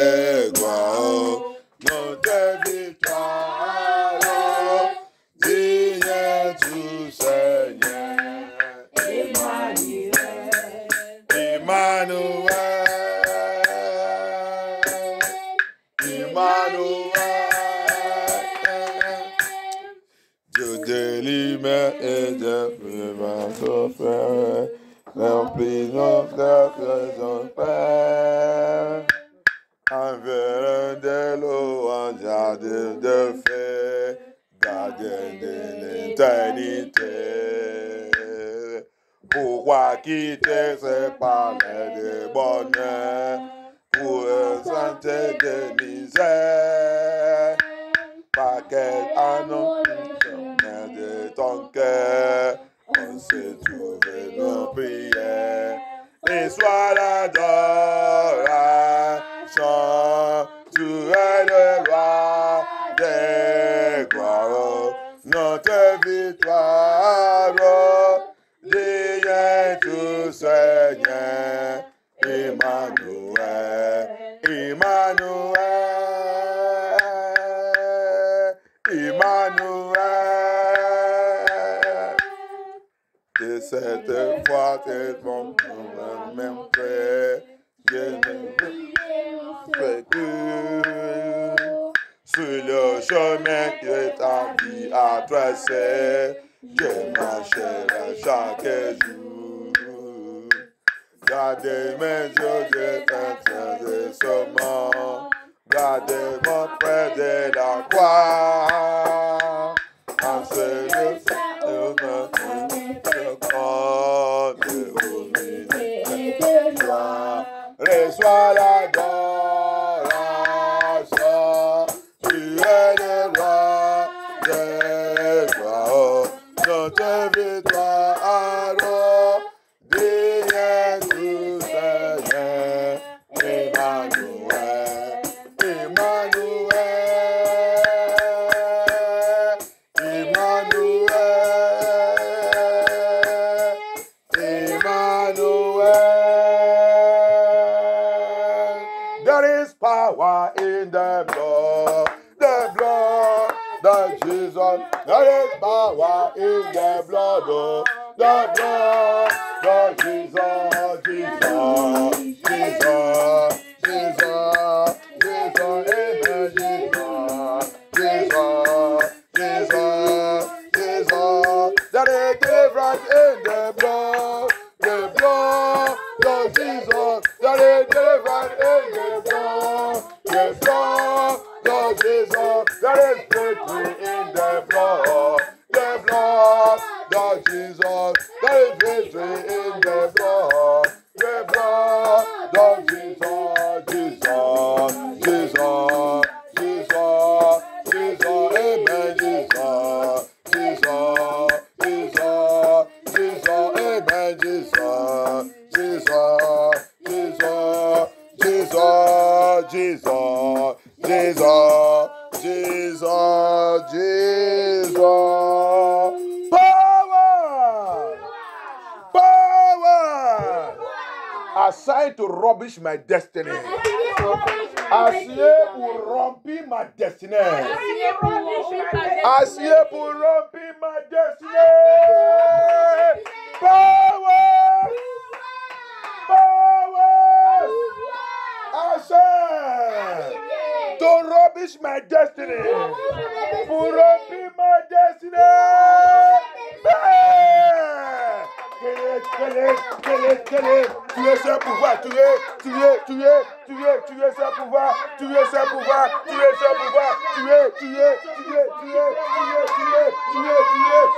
gloire, notre victoire, digne du Seigneur. Emmanuel, Dieu de lumière et de lumière s'offre, remplis nos cœurs de Père, envers de louanges de feu, gardien de l'éternité. Pourquoi quitter ce palais de bonheur pour un santé de misère? Par quel annonce de ton cœur, on s'est trouvé nos prières. Et soit l'adoration, tu es le roi des gloires, notre victoire, digne du Seigneur, Emmanuel, Emmanuel. Emmanuel, de cette fois tes bons même frère, je ne fais que sur le chemin que ta vie a tracé, je marcherai chaque jour. Gardez mes yeux de ce monde. Gardez-moi près de la croix, en ce lieu de gloire. Reçois l'adoration, tu es le roi des gloires, notre victoire, digne du Seigneur, Emmanuel. Emmanuel, Emmanuel, Emmanuel. There is power in the blood of Jesus. There is power in the blood of Jesus, Jesus, Jesus. Jesus, Jesus, amen, Jesus, Jesus, Jesus, there is deliverance in the blood of Jesus, there is deliverance in the blood of Jesus, there is victory in the blood of Jesus, there is victory in the blood of Jesus, Jesus, Jesus, Jesus, Jesus, amen, Jesus, Jesus, Jesus, Jesus, amen, Jesus, Jesus, Jesus, Jesus, Jesus, Jesus, Jesus, Jesus, power, power, assigned to rubbish my destiny. Assis pour remplir ma destinée. Assis pour remplir ma destinée. Power! Power! Assis to rubbish my destiny. Pour remplir ma destinée. Tu es ce pouvoir, tu es ce pouvoir, tu es ce pouvoir, tu es ce pouvoir, tu es,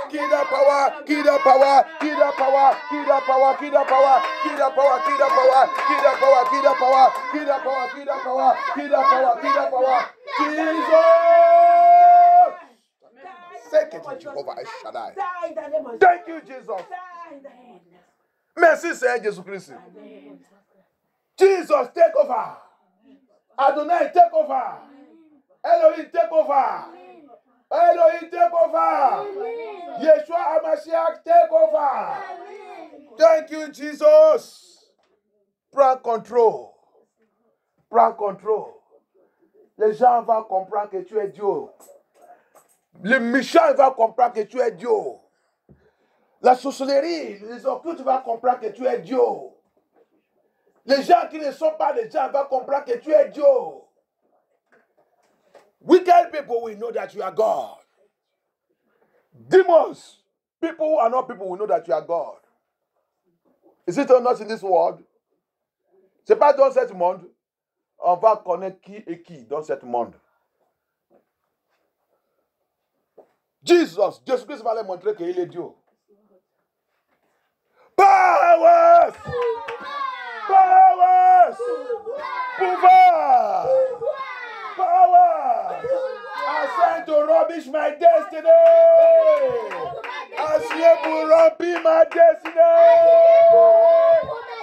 Kid the power, kid the power, kid the power, kid the power, kid the power, kid the power, kid the power, kid the power, kid the power, kid the power, kid the power, kid the power, kid the power, Jesus! Second Jehovah Shaddai. Thank you, Jesus. Merci, Seigneur Jésus-Christ. Jesus, take over. Adonai, take over. Elohim, take over. Elohim, take over. Yeshua HaMashiach, take over. Thank you, Jesus. Prends contrôle. Prends contrôle. Les gens vont comprendre que tu es Dieu. Le méchant va comprendre que tu es Dieu. La sorcellerie, les occultes vont comprendre que tu es Dieu. Les gens qui ne sont pas des gens vont comprendre que tu es Dieu. Wicked people will know that you are God. Demons, people who are not people will know that you are God. Is it or not in this world? C'est pas dans ce monde. On va connaître qui est qui dans ce monde. Jésus-Christ va leur montrer qu'il est Dieu. Powers! Powers! Pouvoir! Power! Assign to rubbish my destiny! Assigné pour remplir ma destinée!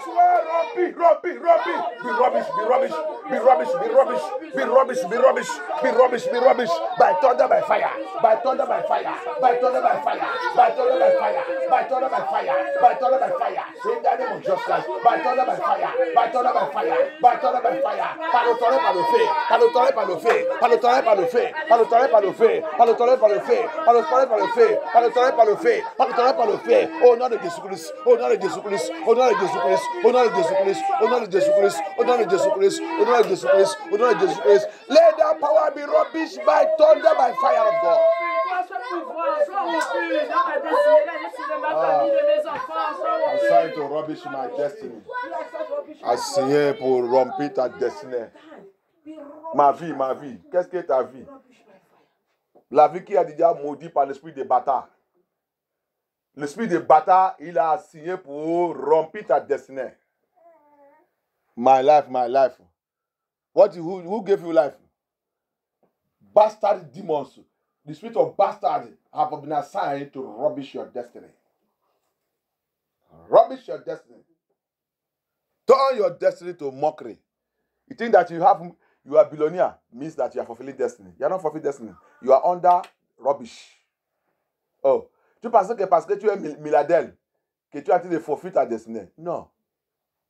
Sois rempli! Be rubbish, be rubbish, be rubbish, be rubbish, be rubbish, be rubbish, be rubbish, be rubbish, be rubbish, by thunder, by fire, by thunder, by fire, by thunder, by fire, by thunder, by fire, by thunder, by fire, by thunder, by fire, in the name of Jesus Christ, by thunder, by fire, by thunder, by fire, by thunder, by fire, par le torrent, par le feu, par le torrent, par le feu, par le torrent, par le feu, par le torrent, par le feu, par le torrent, par le feu, par le torrent, par le feu, par le torrent, par le feu, par le torrent, par le feu, au nom de Jésus-Christ, au nom de Jésus-Christ, au nom de Jésus-Christ, au nom de Jésus-Christ, au nom de Jésus-Christ, au nom de Jésus-Christ, au nom de Jésus-Christ, au nom de Jésus-Christ. Let that power be rubbish by thunder, by fire of God. Assign to rubbish my destiny. Assigné pour remplir ta destinée. Ma vie. Qu'est-ce que ta vie? La vie qui a déjà maudit par l'esprit des bâtards. L'esprit des bâtards, il a assigné pour remplir ta destinée. My life. Who gave you life? Bastard demons. The spirit of bastard have been assigned to rubbish your destiny. Rubbish your destiny. Turn your destiny to mockery. You think that you are billionaire means that you are fulfilling destiny. You are not fulfilling destiny. You are under rubbish. Oh, tu penses que parce que tu es milliardaire, que tu as été de forfait ta destinée? Non.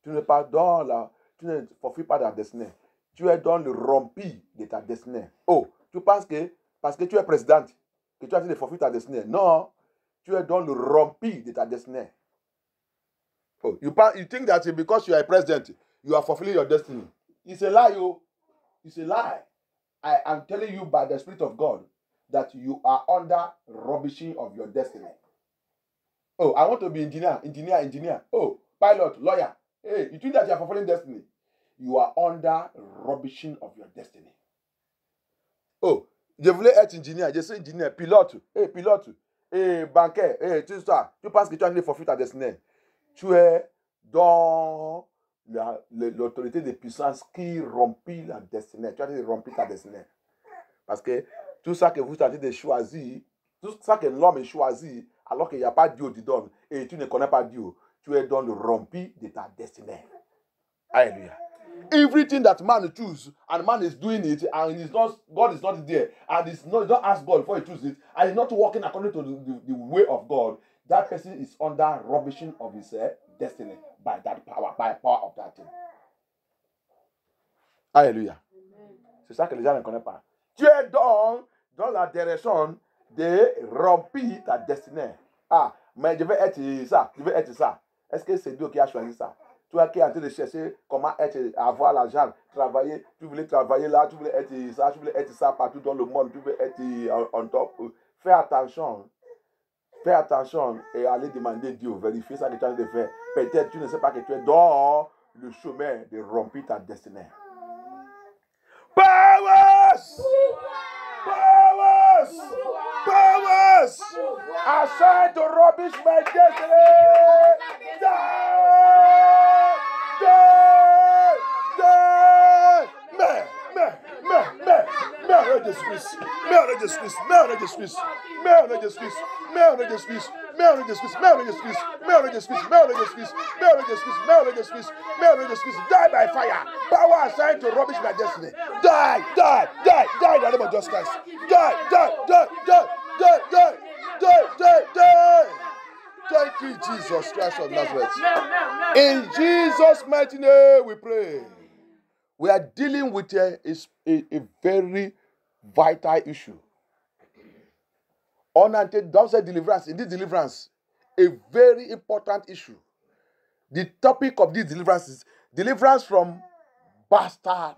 Tu n'es pas dans la... Tu ne forfais pas ta destinée. Tu es dans le rompi de ta destinée. Oh, tu penses que parce que tu es présidente, que tu as été de forfait ta destinée? Non. Tu es dans le rompi de ta destinée. Oh, you think that because you are a president, you are fulfilling your destiny. It's a lie, yo. It's a lie. I am telling you by the Spirit of God that you are under rubbishing of your destiny. Oh, I want to be engineer. Oh, pilot, lawyer. Hey, you think that you are fulfilling destiny? You are under rubbishing of your destiny. Oh, je voulais être ingénieur, je suis ingénieur, pilote. Hey, pilote. Hey, banquier. Hey, tout ça. Tu penses que tu as fulfillé ta destinée? Tu es dans l'autorité de puissance qui rompit la destinée. Tu as rompu ta destinée. Parce que tout ça que vous avez de choisir, tout ça que l'homme choisit, alors qu'il n'y a pas Dieu qui donne, et tu ne connais pas Dieu, tu es dans le rompu de ta destinée. Alléluia. Everything that man chooses, and man is doing it, and God is not there, and don't ask God before he chooses it, and he's not working according to the way of God, that person is under rubbishing of his destiny by that power, by power of that thing. Alléluia. C'est ça que les gens ne connaissent pas. Tu es dans la direction de remplir ta destinée. Ah, mais je vais être ça. Est-ce que c'est Dieu qui a choisi ça? Toi qui es en train de chercher comment avoir l'argent, travailler, tu voulais travailler là, tu voulais être ça partout dans le monde, tu veux être en top. Fais attention et allez demander Dieu, vérifier ça que tu as de faire. Peut-être tu ne sais pas que tu es dans le chemin de remplir ta destinée. Powers! Assign to rubbish my destiny! Die by fire. Power assigned to rubbish my destiny. Die in the name of Jesus Christ. Die. Thank you, Jesus Christ of Nazareth. In Jesus' mighty name we pray. We are dealing with a very vital issue. Unwanted, don't say deliverance. In this deliverance, a very important issue. The topic of this deliverance is deliverance from bastardly.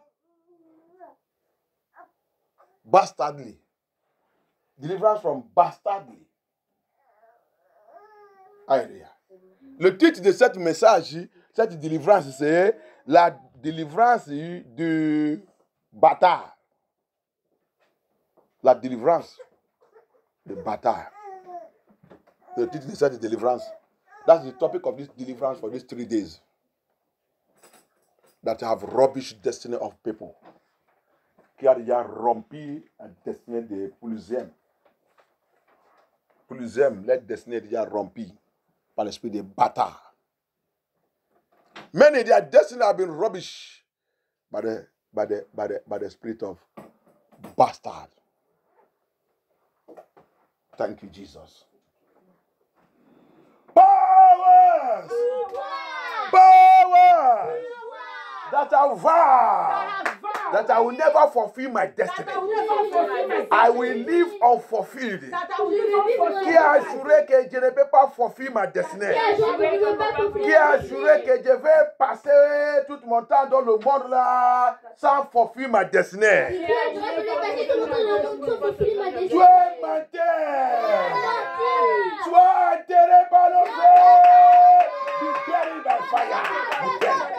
Deliverance from bastardly. Alléluia. Le titre de cette message, cette délivrance, c'est la délivrance du bâtard. La délivrance du bâtard. Le titre de cette délivrance. That's the topic of this deliverance for these 3 days. That have rubbish destiny of people. Qui a déjà rompu la destinée de plusieurs. Plusieurs, la destinée déjà rompue par l'esprit des bâtards. Many their destiny have been rubbish by the spirit of bastard. Thank you, Jesus. Powers that are vowed that I will never fulfill my destiny. I will live unfulfilled. Qui a assuré que je ne peux pas fulfill ma destinée? Qui a assuré que je vais passer tout mon temps dans le monde là sans fulfill ma destinée? Tu es menteur. Tu es enterré par le feu. Be buried by fire.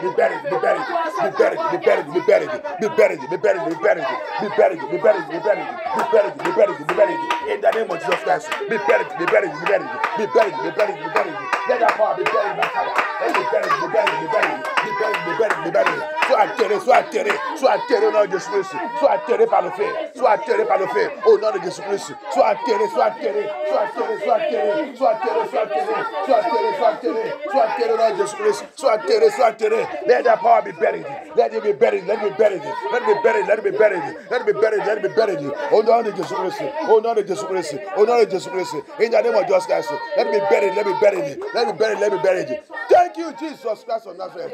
Be buried. Be buried. Be buried. Be buried. Be buried. Be buried. Be buried. Be buried. Be buried. Be buried. Be buried. Be buried. Be buried. Be buried. In the name of Jesus Christ. Be buried. Be buried. Be buried. Be buried. Be buried. Be buried. Let that power be buried by fire. Let be buried. Be buried. Be buried. Be buried. Be buried. Be buried. Sois atterré. Sois atterré. Sois atterré au nom de Jésus-Christ. Sois atterré par le feu. Sois atterré par le feu. Au nom de Jésus-Christ. Sois atterré. Sois atteré. Sois atterré. Sois atteré. Sois atteré. Sois atteré. Sois atteré. Sois atteré. Sois atteré au nom de Jésus-Christ. Sois atteré. Sois atteré. Let that power be buried. Let it be buried. Let it be buried. Let it be buried. Let it be buried. Let it be buried. Let it be buried. Au nom de Jésus-Christ. Au nom de Jésus-Christ. Au nom de Jésus-Christ. In the name of Jesus Christ. Let it be buried. Let it be buried. Let it be buried. Let it be buried. Thank you, Jesus Christ of Nazareth.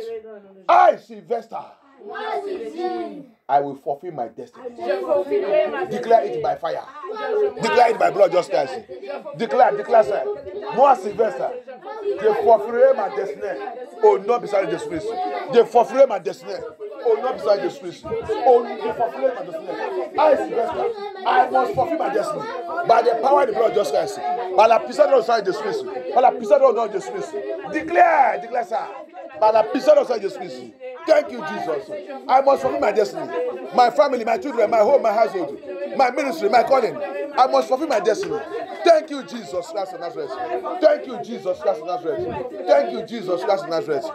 I, Sylvester, I will fulfill my destiny. Declare it by fire. Declare it by blood, just Christ. Declare, sir. Moi, Sylvester, je fulfillerai ma destinée au nom de Jésus-Christ. Je fulfillerai ma destinée au nom de Jésus-Christ. Je fulfillerai ma destinée. I, Sylvester, I must fulfill my destiny by the power of the blood, just Christ. Par la puissance de sang de Jésus-Christ. Par la puissance de nom de Jésus-Christ. Declare ça. Par la puissance de sang de Jésus-Christ. Thank you, Jesus. I must fulfill my destiny. My family, my children, my home, my household, my ministry, my calling. I must fulfill my destiny. Thank you, Jesus Christ of Nazareth. Thank you, Jesus Christ of Nazareth. Thank you, Jesus Christ of Nazareth.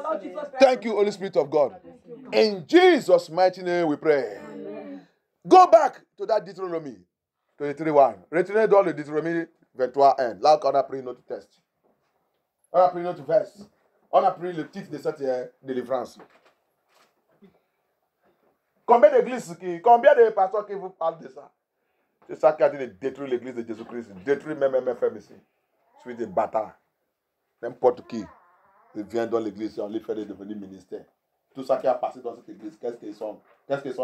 Thank you, Holy Spirit of God. In Jesus' mighty name we pray. Go back to that Deuteronomy 23:1. Retournez dans le Deutéronomie 23:1. Là, on a pris notre texte. On a pris notre verse. On a pris le titre de cette délivrance. Combien de pasteurs qui vous parlent de ça? C'est ça qui a dit de détruire l'église de Jésus-Christ. Détruire même MFM ici. Je suis des bâtards. N'importe qui vient dans l'église et on les fait devenir ministère. Tout ça qui a passé dans cette église, qu'est-ce qu'ils sont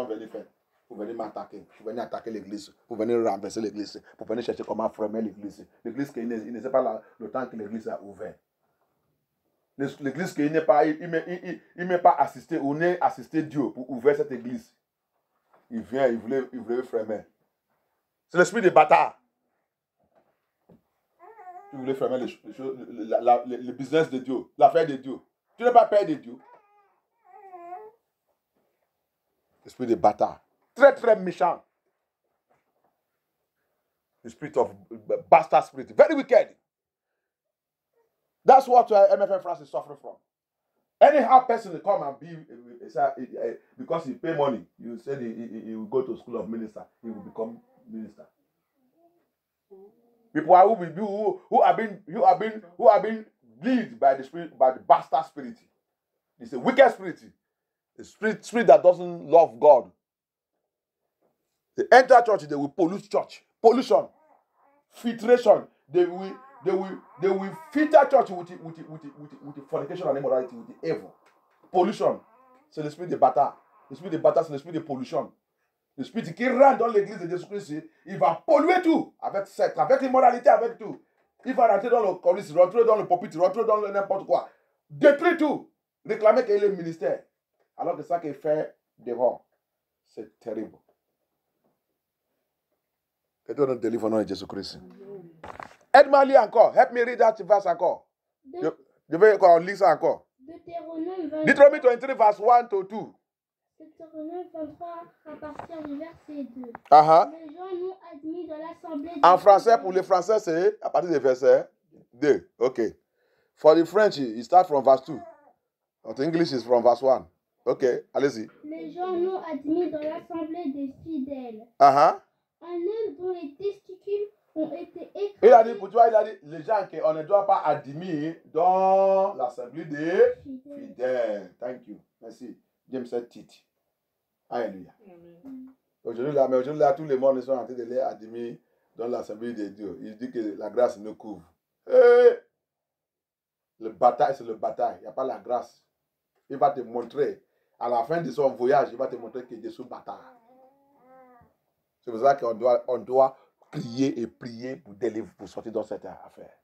venus faire? Pour venir m'attaquer. Pour venir attaquer l'église. Pour venir renverser l'église. Pour venir chercher comment fermer l'église. L'église qui ne sait pas le temps que l'église a ouvert. L'église qui n'est pas, il n'est pas assisté, ou n'est assisté Dieu pour ouvrir cette église. Il vient, il voulait fermer. C'est l'esprit des bâtards. Tu voulais fermer le business de Dieu, l'affaire de Dieu. Tu n'es pas père de Dieu. L'esprit des bâtards. Très, très méchant. The spirit of bastard spirit. Very wicked. That's what MFM France is suffering from. Anyhow, person will come and be, because he pay money, you said he will go to school of minister, he will become minister. People who have been led by the spirit, by the bastard spirit. It's a wicked spirit. A spirit that doesn't love God. They enter church, they will pollute church. Pollution, filtration. They will filter church with fornication and immorality, with the evil. Pollution. C'est l'esprit des bâtards. L'esprit de bataille, c'est l'esprit de pollution. L'esprit qui rentre dans l'église de Jésus-Christ, il va polluer tout, avec secte, avec l'immoralité, avec tout. Il va rentrer dans le colis, rentrer dans le pupitre, rentrer dans n'importe quoi. Détruire tout. Réclamer qu'il ait le ministère. Alors que ça qu'il fait devant, c'est terrible. Que Dieu nous délivre au nom de Jésus-Christ. Aide-moi à lire encore. Help me read that verse encore. Je vais encore lire ça encore. Deutéronome 23, verse 1 to 2. Deutéronome 23 à partir du verset 2. Uh-huh. Les gens nous admis dans l'assemblée. En français, pour les Français, c'est à partir du verset 2. OK. For the French, it starts from verse 2. But English is from verse 1. OK, allez-y. Les gens nous admis dans l'assemblée des fidèles. Uh-huh. Un homme dont les testicules ont été écrasés. Il a dit, pour toi, il a dit, les gens qu'on ne doit pas admettre dans l'assemblée des fidèles. Thank you. Merci. James 7 titre. Alléluia. Aujourd'hui, là, tous les monde sont en train de les admettre dans l'assemblée de Dieu. Il dit que la grâce nous couvre. Le bataille, c'est le bataille. Il n'y a pas la grâce. Il va te montrer, à la fin de son voyage, il va te montrer qu'il est sous bataille. C'est pour ça qu'on doit crier et prier pour délivrer, pour sortir dans cette affaire.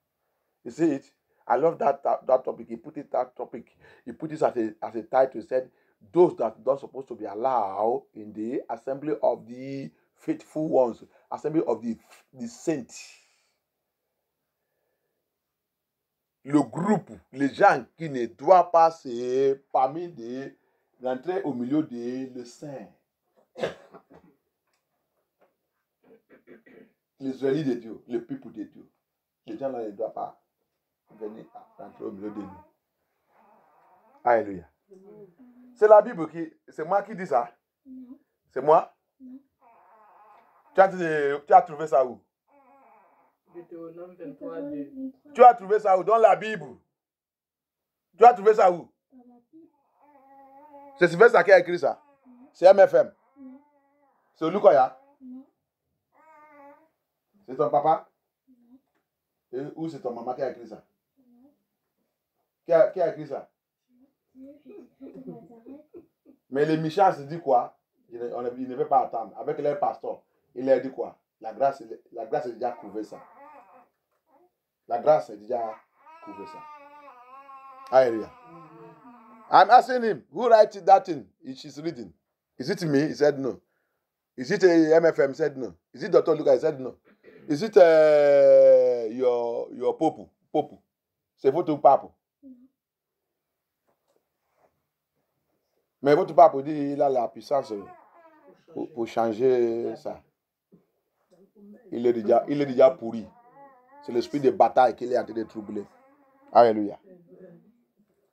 You see it? I love that topic. He put it that topic. He put it as a title. He said, those that are not supposed to be allowed in the assembly of the faithful ones, assembly of the saints. Le groupe, les gens qui ne doivent pas se permettre d'entrer au milieu des saints. Les Israélites de Dieu, le peuple de Dieu. Les gens là ne doivent pas venir rentrer au milieu de nous. Alléluia. C'est la Bible c'est moi qui dis ça? Non. C'est moi? Non. Tu as trouvé ça où? Deutéronome 23, 2. Tu as trouvé ça où? Dans la Bible. Tu as trouvé ça où? C'est Sylvestre qui a écrit ça? C'est MFM? Non. C'est Olukoya? Non. C'est ton papa? Non. Ou c'est ton maman qui a écrit ça? Non. Qui a écrit ça? Mais les Michas se dit quoi? Il ne veut pas attendre. Avec les pasteurs, il leur dit quoi? La grâce est déjà couvert ça. La grâce est déjà couvert ça. Alléluia. I'm asking him, who writes that thing? She's reading. Is it me? He said no. Is it MFM? He said no. Is it Dr. Lucas? He said no. Is it your Popu? Popu. C'est votre pape. Mais votre pape dit qu'il a la puissance pour changer ça. Il est déjà pourri. C'est l'esprit de bataille qu'il est en train de troubler. Alléluia.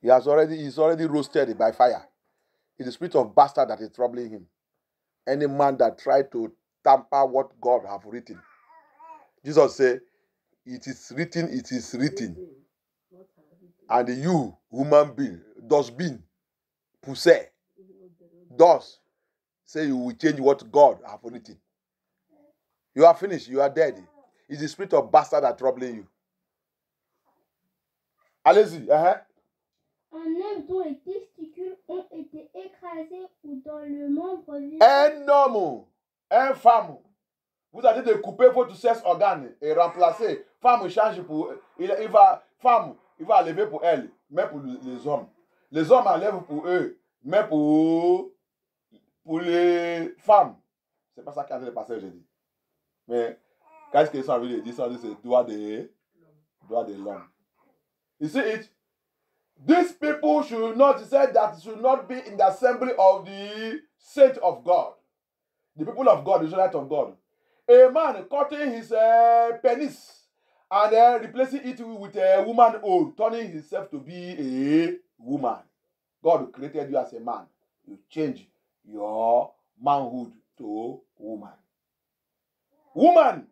He's already roasted by fire. It's the spirit of bastard that is troubling him. Any man that tried to tamper what God have written. Jesus said, it is written, it is written. And you, human being, dustbin, poussé, dust, say you will change what God have written. You are finished, you are dead. It's the spirit of bastard that troubling you. Allez-y. Un homme dont les testicules ont été écrasés ou dans le membre vivant. Un homme, une femme, vous avez de couper votre sexe organe et remplacer. Femme change pour. Il va enlever pour elle, mais pour les hommes. Les hommes enlèvent pour eux, mais pour les femmes. C'est pas ça qui a été passé aujourd'hui. Mais qu'est-ce qu'ils sont envie de dire? Ça, c'est le droit de l'homme. You see it? These people should not say that should not be in the assembly of the saints of God. The people of God, the Israelites of God. A man cutting his penis and then replacing it with a woman hole, turning himself to be a woman. God created you as a man. You change your manhood to woman. Woman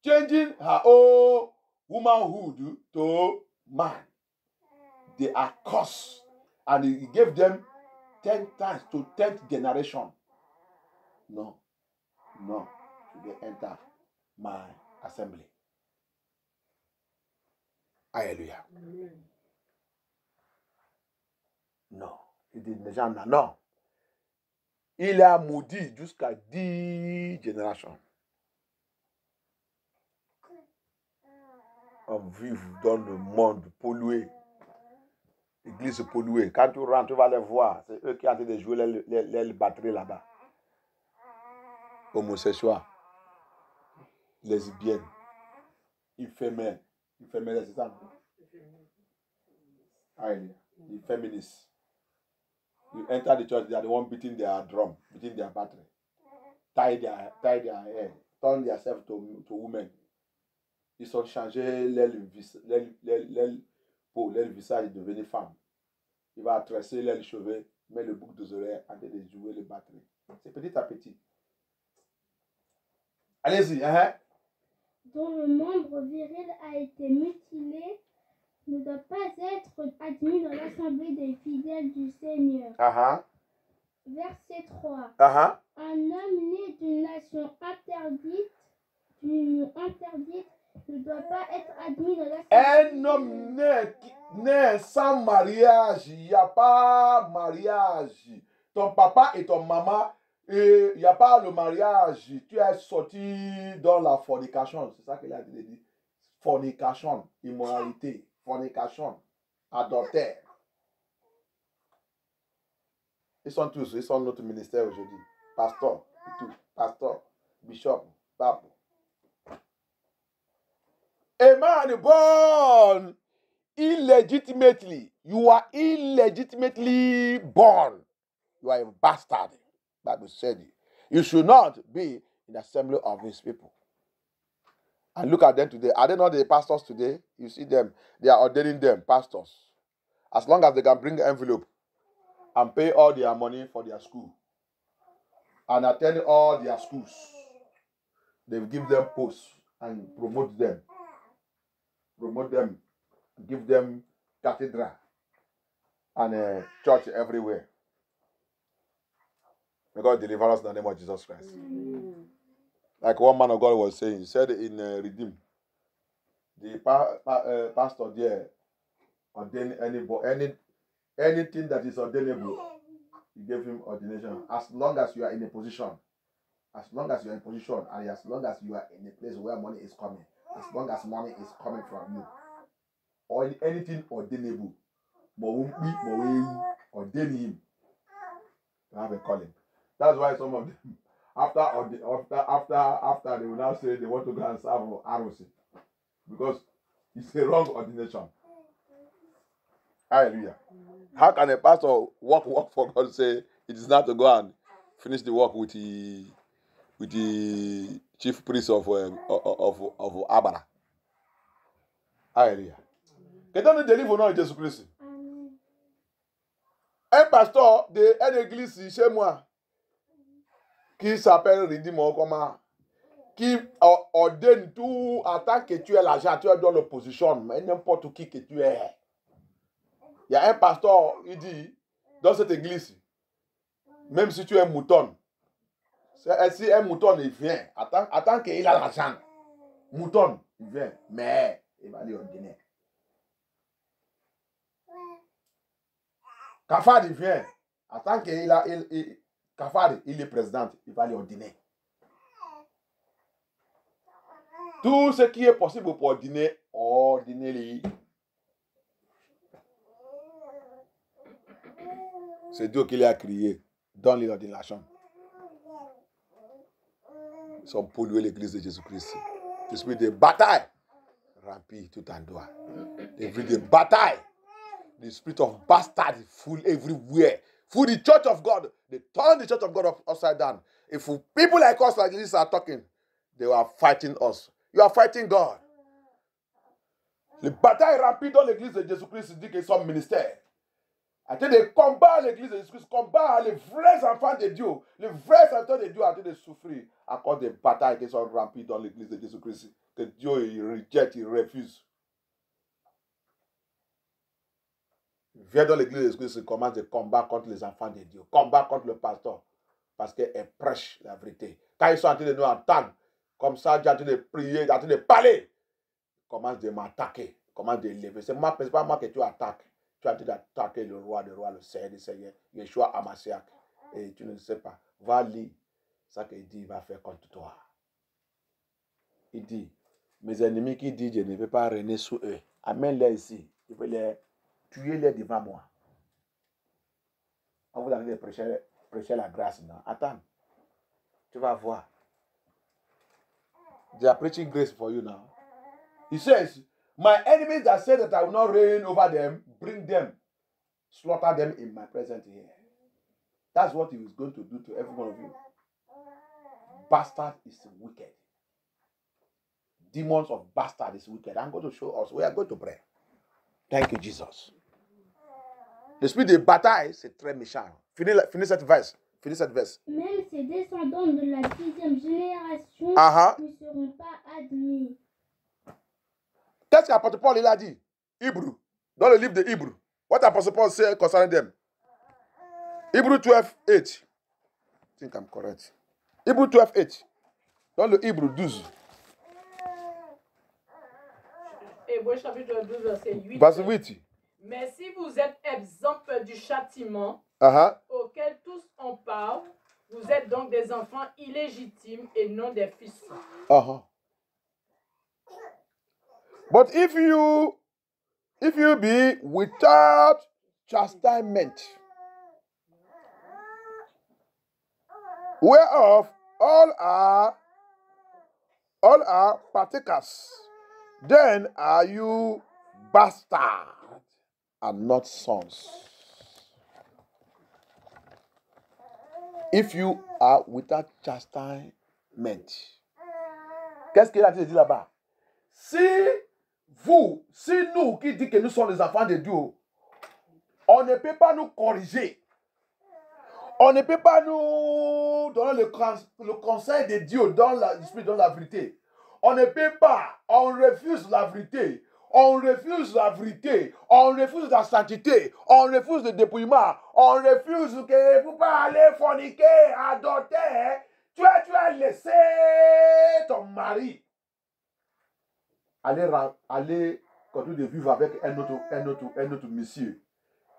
changing her own womanhood to man. They are cursed. And he gave them 10 times to 10th generation. No. They enter my assembly. Alléluia. Amen. Non. Il dit les gens, non. Il a maudit jusqu'à 10 générations. On vit dans le monde pollué. L'église polluée. Quand tu rentres, tu vas les voir. C'est eux qui ont en train de jouer les batteries là-bas. Homosexuels, lesbiennes, infirmières, c'est ça. The feminists. You enter the church, they are the one beating their drum, beating their battery. Tie their hair, turn themselves to women. Ils ont changé leur peau, leur visage est devenu femme. Il va tresser leurs cheveux, mettre le bouc des oreilles en train de jouer les batteries. C'est petit à petit. Allez-y, Dont le membre viril a été mutilé ne doit pas être admis dans l'assemblée des fidèles du Seigneur. Verset 3. Un homme né d'une nation interdite, d'une union interdite, ne doit pas être admis dans l'assemblée. Un homme né sans mariage, il n'y a pas mariage. Ton papa et ton maman, il n'y a pas le mariage. Tu es sorti dans la fornication. C'est ça qu'il a dit. Fornication, immoralité, fornication, adultère. Ils sont tous, ils sont notre ministère aujourd'hui. Pasteur, et tout. Pasteur, bishop, pape. A man born illegitimately. You are illegitimately born. You are a bastard. Bible said it. You should not be in the assembly of his people. And look at them today. Are they not the pastors today? You see them. They are ordaining them pastors. As long as they can bring envelope and pay all their money for their school and attend all their schools, they give them posts and promote them. Promote them, give them cathedral and church everywhere. May God deliver us in the name of Jesus Christ. Like one man of God was saying, he said in Redeem, the pastor there ordained anything that is ordainable, he gave him ordination. As long as you are in a position, and as long as you are in a place where money is coming, as long as money is coming from you, or anything ordainable, ordain him. You have a calling. That's why some of them, after they will now say they want to go and serve ROC, because it's a wrong ordination. Hallelujah. How can a pastor work for God, say it is not to go and finish the work with the chief priest of Abara? Hallelujah. Quelqu'un nous délivre au nom de Jésus-Christ. Un pasteur d'une église chez moi qui s'appelle Redeem comment, qui ordonne tout en tant que tu es l'argent, tu es dans l'opposition, mais n'importe qui que tu es. Il y a un pasteur, il dit, dans cette église, même si tu es un mouton, si un mouton il vient, attends qu'il a l'argent, mouton il vient, mais il va lui ordonner. Kafad il vient, attends qu'il a, Kafad il est président, il va lui ordonner. Tout ce qui est possible pour ordonner, ordonnez-le. C'est Dieu qui l'a créé dans l'ordination. Ils sont pollués l'église de Jésus-Christ. L'esprit de bataille remplit tout en toi. L'esprit de bataille. The spirit of bastard full everywhere. Full the church of God. They turn the church of God upside down. If people like us like this are talking, they are fighting us. You are fighting God. Les batailles rapides dans l'église de Jésus-Christ dit qu'ils sont ministères. En train de combattre l'église de Jésus-Christ, combattre les vrais enfants de Dieu, les vrais enfants de Dieu en train de souffrir à cause des batailles qui sont remplies dans l'église de Jésus-Christ, que Dieu il rejette, il refuse. Viens dans l'église de Jésus-Christ, il commence de combattre contre les enfants de Dieu, combattre contre le pasteur, parce qu'elle prêche la vérité. Quand ils sont en train de nous entendre, comme ça, Dieu est en train de prier, en train de parler, il commence de m'attaquer, il commence de lever. C'est pas moi que tu attaques. Tu as dit d'attaquer le roi des rois, le Seigneur des Seigneurs, Yeshua Amasiak. Et tu ne sais pas. Va lire ça qu'il dit, il va faire contre toi. Il dit, mes ennemis qui disent, je ne vais pas régner sous eux, amène-les ici. Je vais les tuer les devant moi. On vous allez prêcher la grâce, non? Attends. Tu vas voir. They are preaching grace for you now. He says, my enemies that say that I will not reign over them, bring them, slaughter them in my presence here. That's what he is going to do to every one of you. Bastard is wicked. Demons of bastard is wicked. I'm going to show us. We are going to pray. Thank you, Jesus. L'esprit de bataille, c'est très méchant. Finis cette verse. Finis cette verse. Même ses descendants de la 10e génération ne seront pas admis. Qu'est-ce qu'Apôtre Paul il a dit? Hébreu. Dans le livre de Hébreu. What Apostle Paul said concerning them? Hébreu 12:8. I think I'm correct. Hébreu 12:8. Dans le Hébreu 12. Hébreu chapitre 12, verset 8. Verset 8. Mais si vous êtes exempts du châtiment auquel tous on parle, vous êtes donc des enfants illégitimes et non des fils. But if you be without chastisement, whereof all are partakers, then are you bastards and not sons. If you are without chastisement. Qu'est-ce qu'il a dit là-bas? Si nous qui dit que nous sommes les enfants de Dieu, on ne peut pas nous corriger. On ne peut pas nous donner le conseil de Dieu dans l'esprit, dans la vérité. On ne peut pas, on refuse la vérité. On refuse la vérité, on refuse la sainteté, on refuse le dépouillement, on refuse que vous pas aller forniquer, adopter. Tu as laissé ton mari aller continuer de vivre avec un autre monsieur.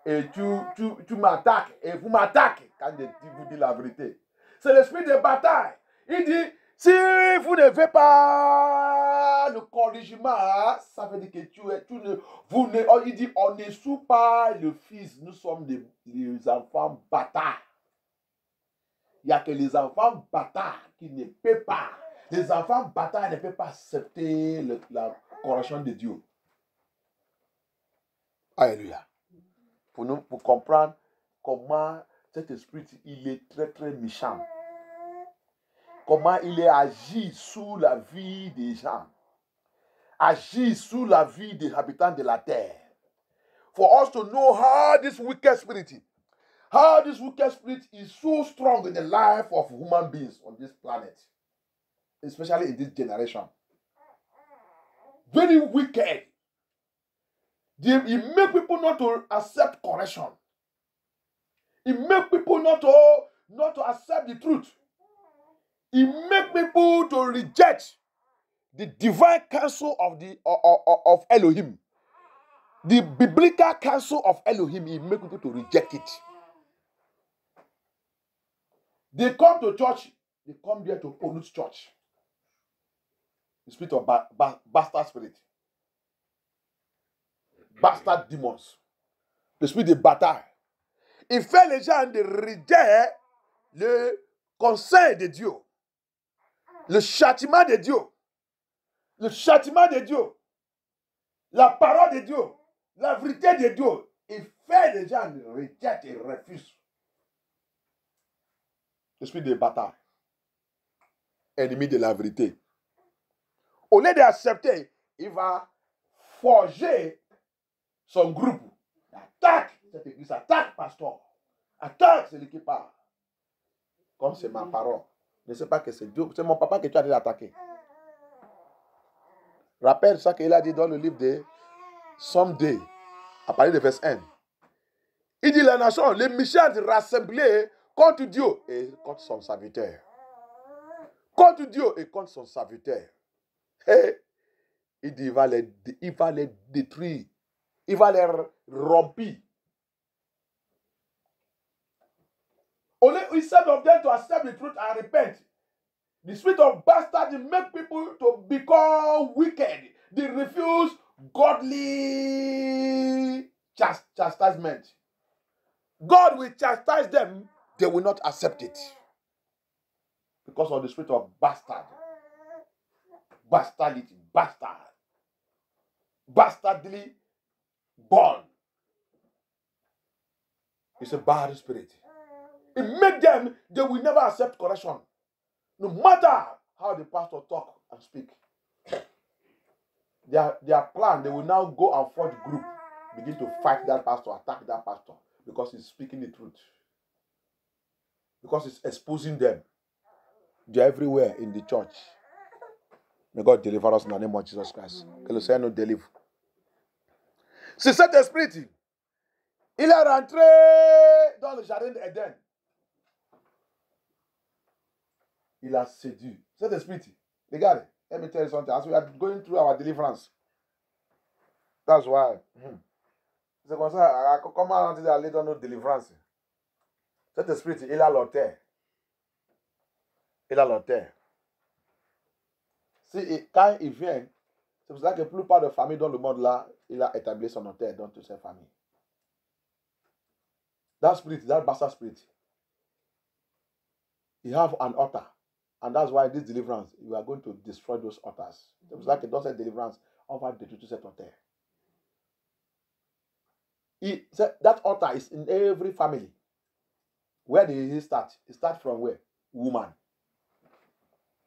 Et tu m'attaques, et vous m'attaquez quand je vous dis la vérité. C'est l'esprit de bataille. Il dit, si vous ne faites pas le corrigement, ça veut dire que il dit, on ne sous pas le fils, nous sommes les enfants bâtards. Il n'y a que les enfants bâtards qui ne peuvent pas. Les enfants bâtards ne peuvent pas accepter la correction de Dieu. Alléluia. Pour comprendre comment cet esprit, il est très très méchant. Comment il est agi sous la vie des gens. Agi sous la vie des habitants de la terre. For us to know how this wicked spirit is so strong in the life of human beings on this planet. Especially in this generation. Very wicked. It makes people not to accept correction. It makes people not to accept the truth. It makes people to reject the divine counsel of Elohim. The biblical counsel of Elohim, it makes people to reject it. They come to church, they come there to pollute church. The spirit of bastard spirit. Bastard demons. Le spirit de bataille. Il fait les gens de rejeter le conseil de Dieu. Le châtiment de Dieu. Le châtiment de Dieu. La parole de Dieu. La vérité de Dieu. Il fait les gens de rejeter et refusent. L'esprit de bataille. Ennemi de la vérité. Au lieu d'accepter, il va forger son groupe. Il attaque cette église, attaque pasteur. Attaque celui qui parle. Comme c'est ma parole. Je ne sais pas que c'est Dieu. C'est mon papa que tu as déjà attaqué. Rappelle ça qu'il a dit dans le livre de Somme 2, à partir de verset 1. Il dit la nation, les méchants rassemblés contre Dieu et contre son serviteur. Contre Dieu et contre son serviteur. Et il dit, il va les détruire. Il va les rompre. instead of them to accept the truth and repent, the spirit of bastard make people to become wicked. They refuse godly chastisement. God will chastise them, they will not accept it. Because of the spirit of bastard. Bastardity, bastard. Bastardly born. It's a bad spirit. It made them, they will never accept correction. No matter how the pastor talk and speak. Their plan, they will now go and forge group, begin to fight that pastor, attack that pastor, because he's speaking the truth. Because it's exposing them. They're everywhere in the church. May God deliver us in the name of Jesus Christ. Que le Seigneur nous délivre. C'est cet esprit. Il est rentré dans le jardin d'Éden. Il a séduit. Cet esprit. Regardez. Let me tell you something. As we are going through our deliverance. That's why. C'est comme ça. Comment on dit aller dans notre délivrance? Cet esprit, il a l'auteur. Il a l'auteur. Quand il vient, c'est pour ça que la plupart de familles dans le monde là, il a établi son auteur dans toutes ses familles. That spirit, that bastard spirit, he have an altar. And that's why this deliverance, you are going to destroy those altars. C'est pour ça que dans cette délivrance, on va détruire tout cet auteur. That altar is in every family. Where did he start? He start from where? Woman.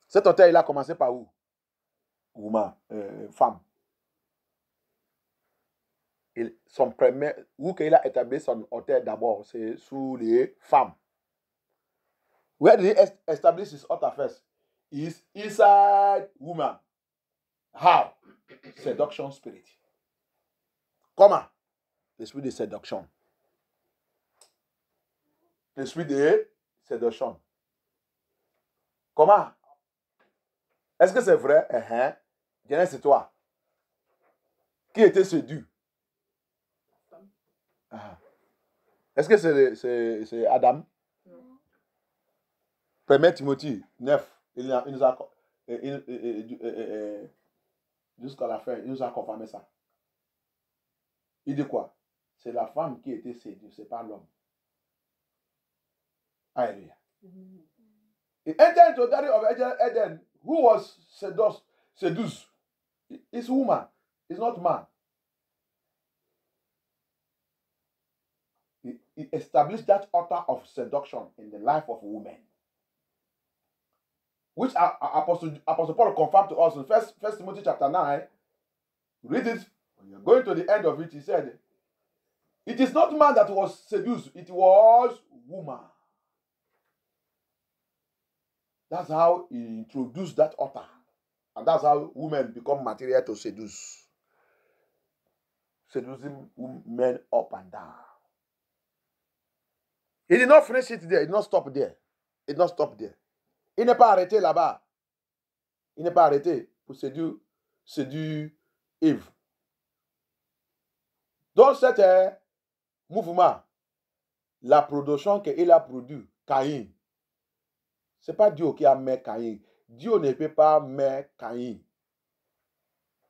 Cet auteur, il a commencé par où? Woman, femme. Son premier, où qu'il a établi son auteur d'abord, c'est sous les femmes. Where did he establish his altar first? Is inside woman. How? Seduction spirit. Comment? The spirit de séduction. Le spirit de séduction. Comment? Est-ce que c'est vrai? Genèse, c'est toi. Qui était séduit? Est-ce que c'est Adam? Non. 1 Timothée 9, il nous a jusqu'à la fin, il nous a confirmé ça. Il dit quoi? C'est la femme qui était séduite, c'est pas l'homme. Alléluia. In enter into the garden of Eden, who was seduced? It's woman. It's not man. He established that altar of seduction in the life of women. Which Apostle Paul confirmed to us in 1 Timothy chapter 9. Read it. When you're going to the end of it, he said, it is not man that was seduced, it was woman. That's how he introduced that altar. And that's how women become material to seduce. Seducing men up and down. He did not finish it there. He did not stop there. He did not stop there. Il n'est pas arrêté là-bas. Il n'est pas arrêté pour séduire Ève. Dans cet mouvement, la production qu'il a produit, Caïn, ce n'est pas Dieu qui a mis Caïn. Dieu ne peut pas mettre Caïn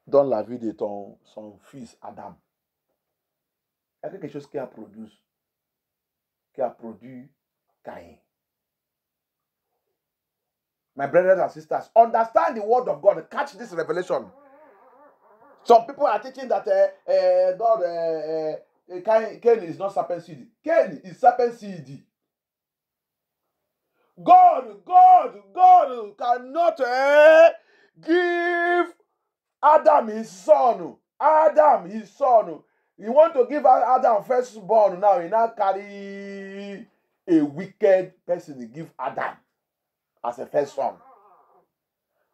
dans la vie de son fils Adam. Il y a quelque chose qui a produit Caïn. My brothers and sisters, understand the word of God. Catch this revelation. Some people are teaching that Cain is not serpent seed. Cain is serpent seed. God cannot give Adam his son. He want to give Adam firstborn. Now he now carry a wicked person to give Adam as a first son.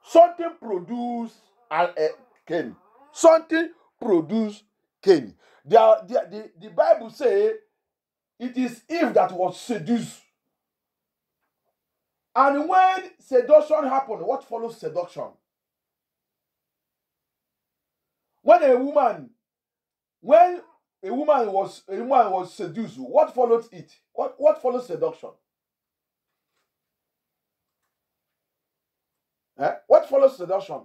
Something produce Cain. Something produce Cain. The Bible says it is Eve that was seduced. And when seduction happened, what follows seduction? When a woman was seduced, what followed it? What follows seduction? What follows seduction?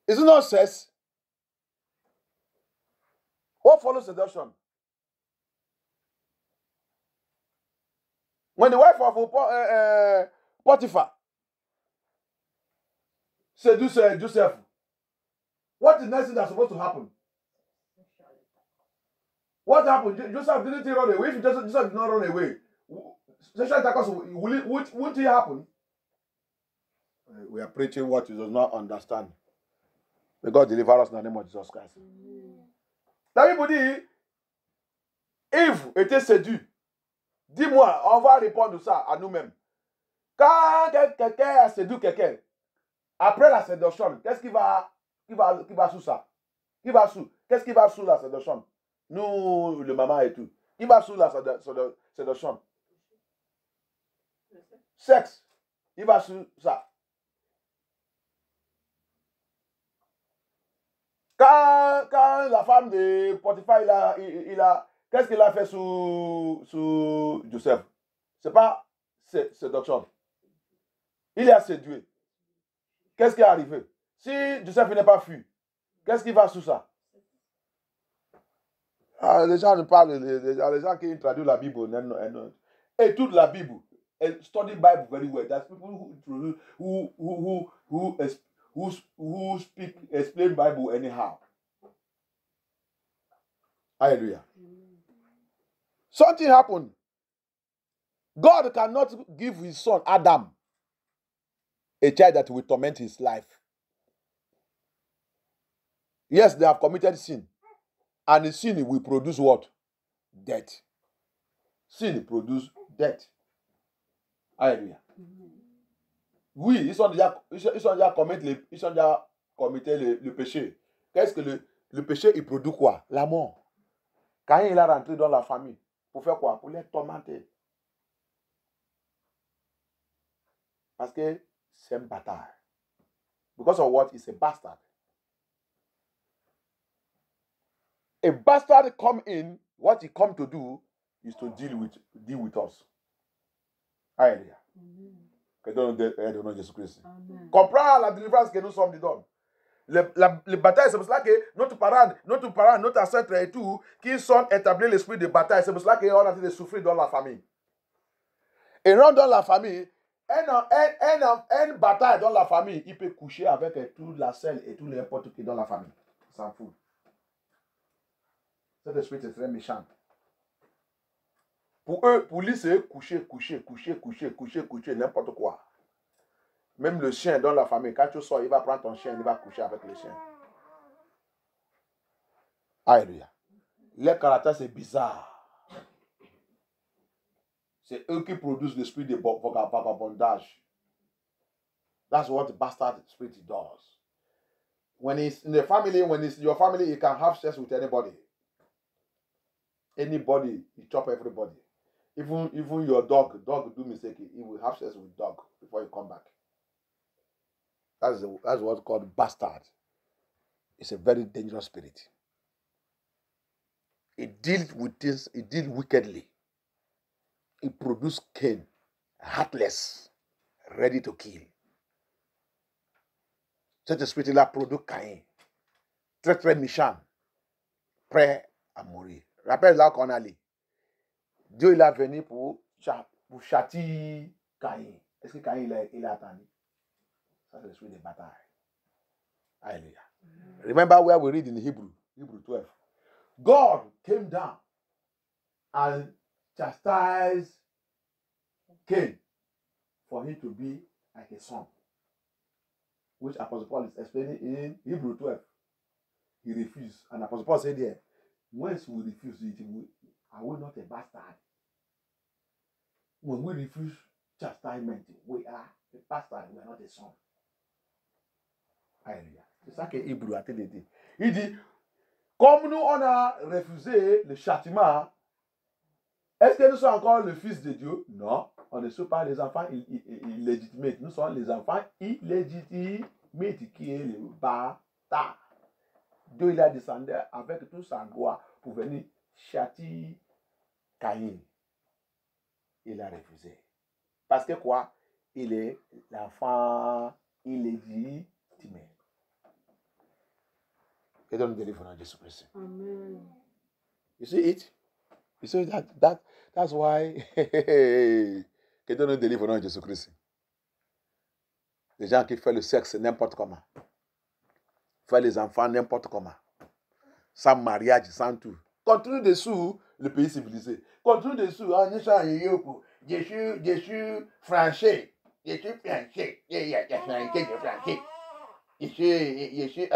Is it not sex? What follows seduction? When the wife of Potiphar seduced Joseph, what is the next thing that's supposed to happen? What happened? Joseph didn't run away. If Joseph did not run away, sexual intercourse, wouldn't it happen? We are preaching what you do not understand. May God deliver us in the name of Jesus Christ. Everybody, Eve était séduit. Dis-moi, on va répondre ça à nous-mêmes. Quand quelqu'un a séduit quelqu'un, après la séduction, qu'est-ce qui va sous ça? Qu'est-ce qui va sous la séduction? Nous, le maman et tout. Qui va sous la séduction? Sexe. Il va sous ça. Quand la femme de Potiphar, qu'est-ce qu'il a fait sous Joseph? C'est pas séduction. Il est séduit. Qu'est-ce qui est arrivé? Si Joseph n'est pas fui, qu'est-ce qui va sous ça? Les gens ne parlent, les gens qui traduisent la Bible, et toute la Bible, study Bible very well. There's people who explain Bible anyhow. Hallelujah. Something happened. God cannot give his son Adam a child that will torment his life. Yes, they have committed sin. And the sin will produce what? Death. Sin produce death. Hallelujah. Oui, ils ont déjà commis le péché. Qu'est-ce que le péché, il produit quoi? La mort. Quand il est rentré dans la famille, pour faire quoi? Pour les tormenter. Parce que c'est un bâtard. Because of what? It's a bastard. A bastard come in, what he come to do is to deal with us. Hallelujah. Que Dieu nous donne Jésus-Christ. Comprends la délivrance que nous sommes dedans. Les batailles, c'est pour cela que notre parent, notre ancêtre et tout, qui sont établis l'esprit de bataille, c'est pour cela qu'on a de souffrir dans la famille. Et non dans la famille, une bataille dans la famille, il peut coucher avec toute la selle et tout n'importe qui dans la famille. Il s'en fout. Cet esprit est très méchant. Pour lui, c'est coucher, n'importe quoi. Même le chien dans la famille, quand tu sors, il va prendre ton chien, il va coucher avec le chien. Alléluia. Les caractères, c'est bizarre. C'est eux qui produisent l'esprit de vagabondage. That's what the bastard spirit does. When it's in the family, when it's your family, you can have sex with anybody. Anybody, you chop everybody. Even your dog do mistake, he will have sex with dog before you come back. That's what's called bastard. It's a very dangerous spirit. It deals with this, it deals wickedly. It produces Cain, heartless, ready to kill. Cet esprit-là produit Caïn, très méchant, prêt à mourir. Rappelle là qu'on a lu. Dieu il est venu pour châtier Caïn. Est-ce que Caïn il a attendu? Ça c'est l'esprit de bataille. Hallelujah. Remember where we read in Hebrew 12. God came down and chastised Cain for him to be like a son. Which Apostle Paul is explaining in Hebrew 12. He refused. And Apostle Paul said there, once we refuse it, are we not a bastard? When we refuse chastisement, we are a bastard, we are not a son. Alléluia. C'est ça que Hébreu a dit. Il dit, comme nous on a refusé le châtiment, est-ce que nous sommes encore le fils de Dieu? Non, on ne sommes pas les enfants illégitimes. Nous sommes les enfants illégitimes qui est le bâtard. Dieu il a descendu avec toute sa gloire pour venir châtier Caïn. Il a refusé. Parce que quoi? il est l'enfant illégitime. Et donne délivrance de Jésus-Christ. Amen. You see it? You see that's why que donne délivrance de Jésus-Christ. Les gens qui font le sexe n'importe comment. Font les enfants n'importe comment. Sans mariage, sans tout. Continue dessous le pays civilisé. Continue dessous. Je suis franchi. Je suis franchi. Je suis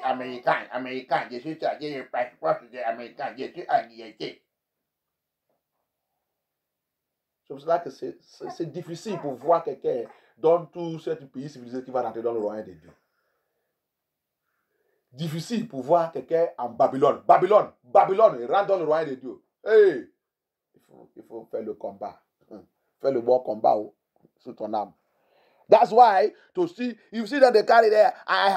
américain. Je suis passeport américain. Je suis américain. C'est pour cela que c'est difficile pour voir quelqu'un dans tout ce pays civilisé qui va rentrer dans le royaume de Dieu. Difficile pour voir quelqu'un en Babylone. Babylone, il rentre dans le royaume de Dieu. Hey, il faut faire le combat. Faire le bon combat sur ton âme. That's why to see, you see that they carry there, I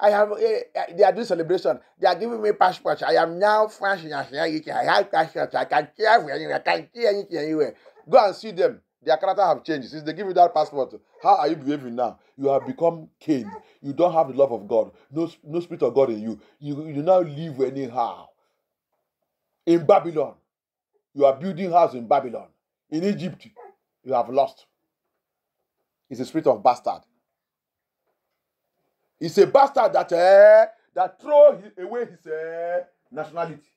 have, they are doing celebration. They are giving me passport. I am now French. I have passport. I can see anything anywhere. Go and see them. Their character have changed. Since they give you that passport, how are you behaving now? You have become Cain. You don't have the love of God. No spirit of God in you. You now live anyhow. In Babylon. You are building house in Babylon. In Egypt, you have lost. It's a spirit of bastard. It's a bastard that throw away his nationality.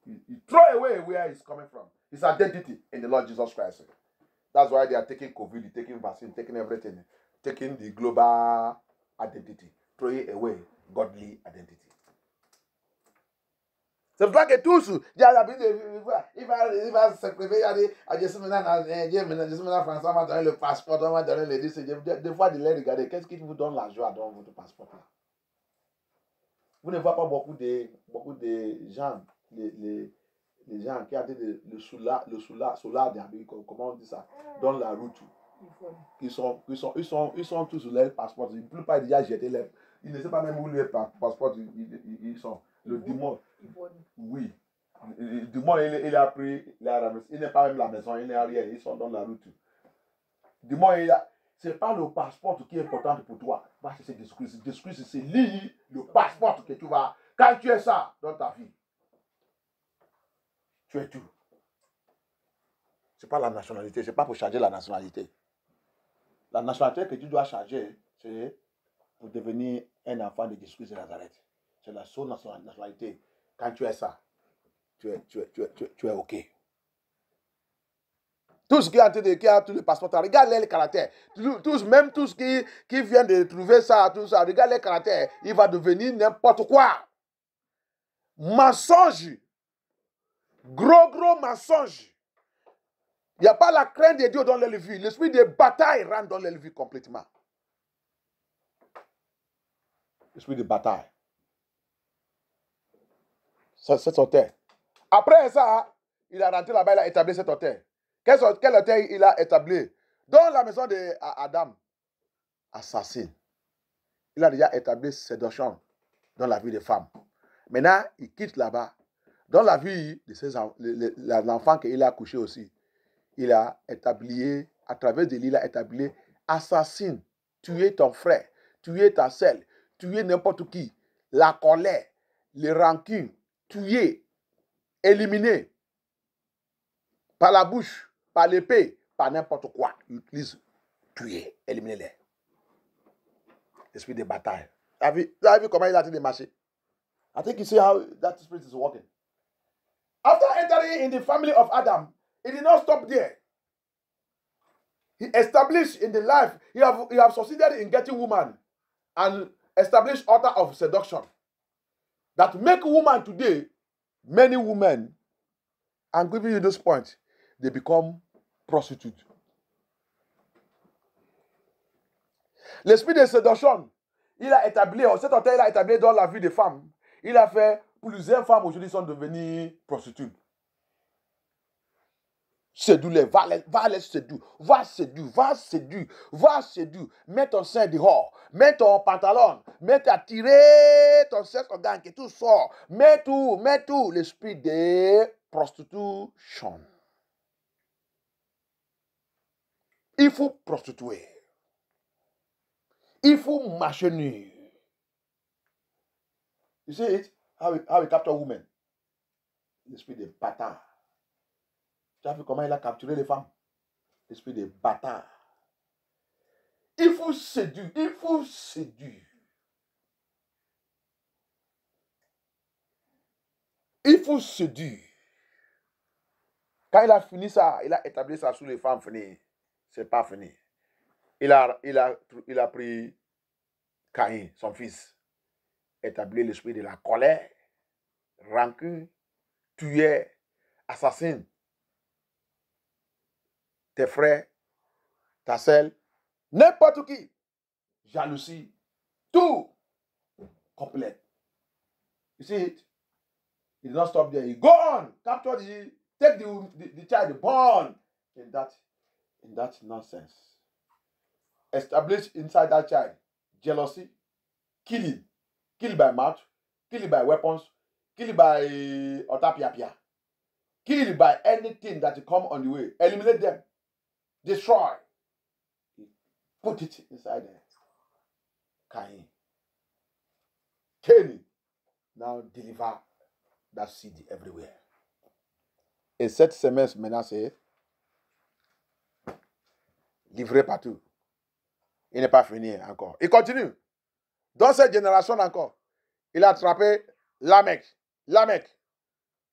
He throw away where he's coming from. His identity in the Lord Jesus Christ. That's why they are taking COVID, taking vaccine, taking everything, taking the global identity, throwing away godly identity. C'est pour ça que tous, il va se préparer à dire, François m'a donné le passeport, on m'a donné les 10. Des fois, de les regarder, qu'est-ce qui vous donne la joie dans votre passeport là? Vous ne voyez pas beaucoup de gens, les gens qui ont le solar d'Amérique, comment on dit ça, dans la route, ils sont tous sur leur passeport. La plupart déjà jeté leur. Ils ne savent pas même où leur passeport ils sont. Le dimanche, oui. Le dimanche, il a pris, il n'est pas même la maison, il n'est rien, ils sont dans la route. Dimanche, ce n'est pas le passeport qui est important pour toi. C'est Jésus-Christ. Jésus-Christ, c'est lui, le passeport que tu vas. Quand tu es ça dans ta vie, tu es tout. Ce n'est pas la nationalité, ce n'est pas pour changer la nationalité. La nationalité que tu dois changer, c'est pour devenir un enfant de Jésus-Christ de Nazareth. C'est la seule nationalité. Quand tu es ça, tu es OK. Tous qui ont tous les passeports, regarde les caractères. Même tous qui viennent de trouver ça, tout ça, regarde les caractères. Il va devenir n'importe quoi. Mensonge. Gros mensonge. Il n'y a pas la crainte de Dieu dans leur vie. L'esprit de bataille rentre dans leur vie complètement. L'esprit de bataille. Cet hôtel. Après ça, il a rentré là-bas, il a établi cet hôtel. Quel hôtel il a établi? Dans la maison d'Adam, assassin. Il a déjà établi séduction dans la vie des femmes. Maintenant, il quitte là-bas. Dans la vie de l'enfant qu'il a couché aussi, il a établi, à travers de lui, il a établi assassin. Tuer ton frère, tuer ta sœur, tuer n'importe qui. La colère, les rancunes, tuer, éliminer. Par la bouche, par l'épée, par n'importe quoi. Il utilise tuer, éliminer-les. L'esprit de bataille. Vous avez vu comment il a été démarché? I think you see how that spirit is working. After entering in the family of Adam, he did not stop there. He established in the life, he have succeeded in getting woman and established order of seduction. That make woman today, many women, I'm giving you this point, they become prostitutes. L'esprit de séduction, il a établi, cet hôtel il a établi dans la vie des femmes. Il a fait, plusieurs femmes aujourd'hui sont devenues prostituées. Séduis-les, va les séduire, va séduire, mets ton sein dehors, mets ton pantalon, mets à tirer ton sexe organe que tout sort, mets tout, l'esprit de prostitution. Il faut prostituer. Il faut marcher nu. You see it? How we capture women? L'esprit de bâtard. Tu as vu comment il a capturé les femmes? L'esprit de bâtard. Il faut séduire. Il faut séduire. Il faut séduire. Quand il a fini ça, il a établi ça sur les femmes, fini. C'est pas fini. Il a pris Caïn, son fils, établi l'esprit de la colère, rancune, tueur, assassin. Tes frères, ta sœur, n'importe qui. Jalousie, tout complet. You see it? He did not stop there. He go on, capture take the child born in that nonsense. Establish inside that child jealousy, killing by mouth, killing by weapons, killing by otapia, killing by anything that come on the way. Eliminate them, destroy. Put it inside there. Cain now deliver that seed everywhere. Et cette semence maintenant c'est livré partout. Il n'est pas fini encore. Il continue. Dans cette génération encore, il a attrapé Lamech.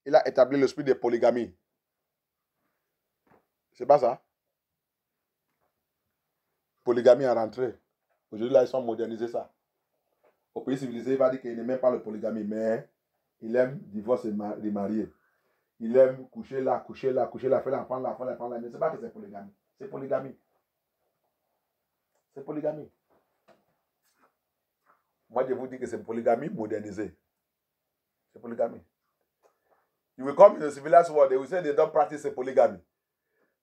Il a établi l'esprit de polygamie. C'est pas ça? Polygamie est rentrée. Aujourd'hui, là, ils sont modernisés ça. Au pays civilisé, il va dire qu'il n'aime même pas le polygamie, mais il aime divorce et marier. Il aime coucher là, faire l'enfant là. Mais c'est pas que c'est polygamie. C'est polygamie. C'est polygamie. Moi, je vous dis que c'est polygamie modernisée. C'est polygamie. You will come in the civilized world, they will say they don't practice polygamy.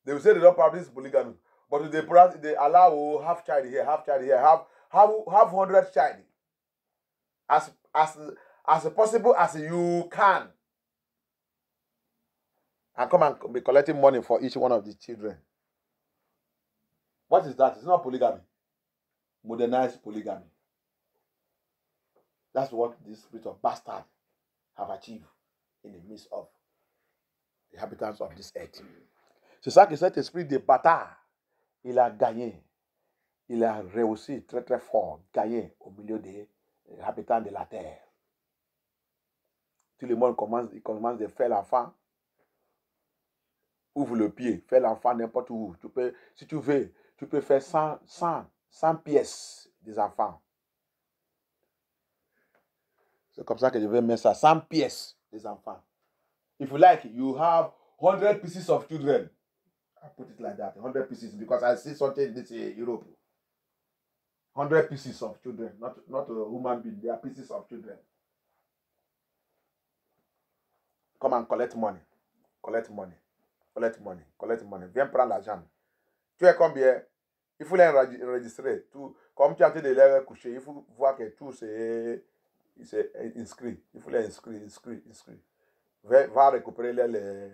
They will say they don't practice polygamy. But they allow half child here, have 100 child. As possible as you can. And come and be collecting money for each one of the children. What is that? It's not polygamy. Modernized polygamy. That's what this spirit of bastard have achieved in the midst of the inhabitants of this earth. C'est ça que cet esprit de bâtard, il a gagné. Il a réussi très très fort, gagné au milieu des habitants de la terre. Tout le monde commence de faire l'enfant. Ouvre le pied, fais l'enfant n'importe où. Si tu veux, tu peux faire 100 pièces des enfants. C'est comme ça que je vais mettre ça, 100 pièces des enfants. If you like, you have 100 pieces of children. I put it like that, 100 pieces, because I see something in this Europe. 100 pieces of children, not a human being, they are pieces of children. Come and collect money. Viens prendre l'argent. Tu es combien? Il faut les enregistrer. Tout, comme tu es en train de les coucher, il faut voir que tout c'est inscrit. Il faut les inscrire. Va récupérer les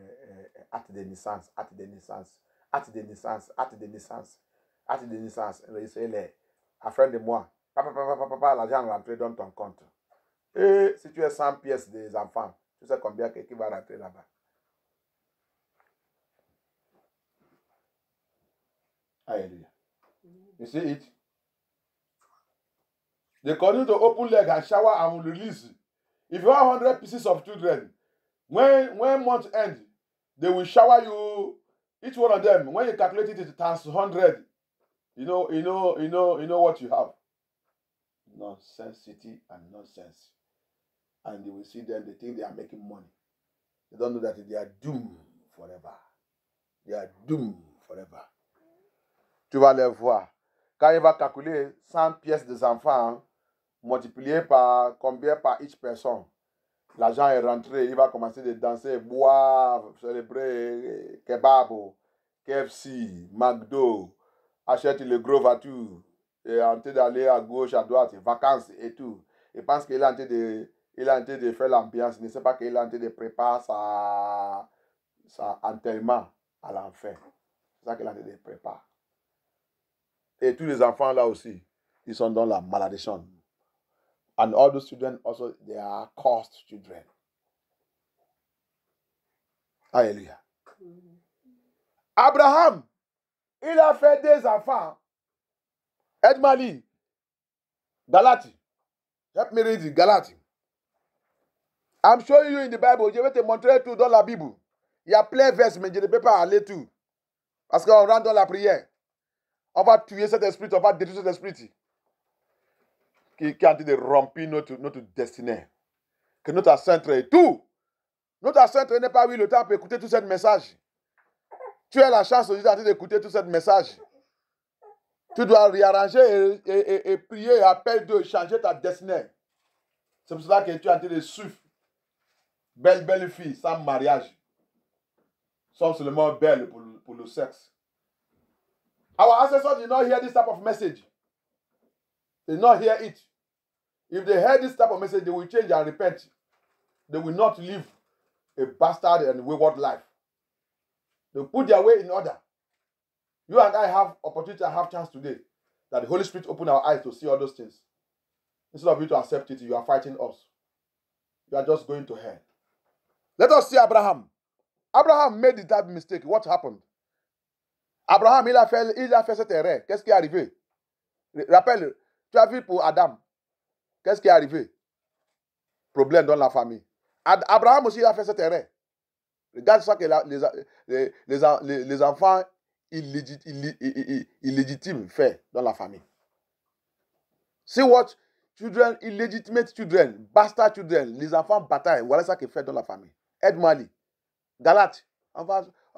actes de naissance. Enregistrer-les. À fin de mois. Papa, l'argent rentre dans ton compte. Et si tu as 100 pièces des enfants, tu sais combien qui va rentrer là-bas. Hallelujah. You see it? They continue to open leg and shower and release. If you have 100 pieces of children, when month end, they will shower you, each one of them. When you calculate it times 100, you know what you have. Nonsensity and nonsense. And they will see them, they think they are making money. They don't know that they are doomed forever. Tu vas les voir. Quand il va calculer 100 pièces des enfants, multiplié par combien par each personne, l'argent est rentré, il va commencer de danser, boire, célébrer, kebab, KFC, McDo, achète le gros voiture, et en train d'aller à gauche, à droite, vacances et tout. Il pense qu'il est en train de faire l'ambiance, il ne sait pas qu'il est en train de préparer sa enterrement à l'enfer. C'est ça qu'il est en train de préparer. Et tous les enfants là aussi, ils sont dans la malédiction. And all those children also, they are cursed children. Alléluia. Abraham, il a fait des enfants. Aide-moi, Galati. Help me read it, Galati. I'm showing you in the Bible. Je vais te montrer tout dans la Bible. Il y a plein de versets, mais je ne peux pas aller tout. Parce qu'on rentre dans la prière. On va tuer cet esprit, on va détruire cet esprit qui est en train de remplir notre destinée. Que notre centre est tout. Notre centre n'est pas eu le temps pour écouter tout ce message. Tu as la chance aujourd'hui d'écouter tout ce message. Tu dois réarranger et prier et appeler Dieu, changer ta destinée. C'est pour cela que tu es en train de suivre. Belle fille, sans mariage. Sont seulement belles pour le sexe. Our ancestors did not hear this type of message. They did not hear it. If they heard this type of message, they will change and repent. They will not live a bastard and wayward life. They will put their way in order. You and I have opportunity and have chance today that the Holy Spirit open our eyes to see all those things. Instead of you to accept it, you are fighting us. You are just going to hell. Let us see Abraham. Abraham made that mistake. What happened? Abraham, il a fait cette erreur. Qu'est-ce qui est arrivé? Rappelle, tu as vu pour Adam. Qu'est-ce qui est arrivé? Problème dans la famille. Abraham aussi, il a fait cette erreur. Regarde ça que les enfants illégitimes font dans la famille. See what children, illegitimate children, bastard children, les enfants bataillent. Voilà ça qu'ils font dans la famille. Aide-moi, Ali. Galate, on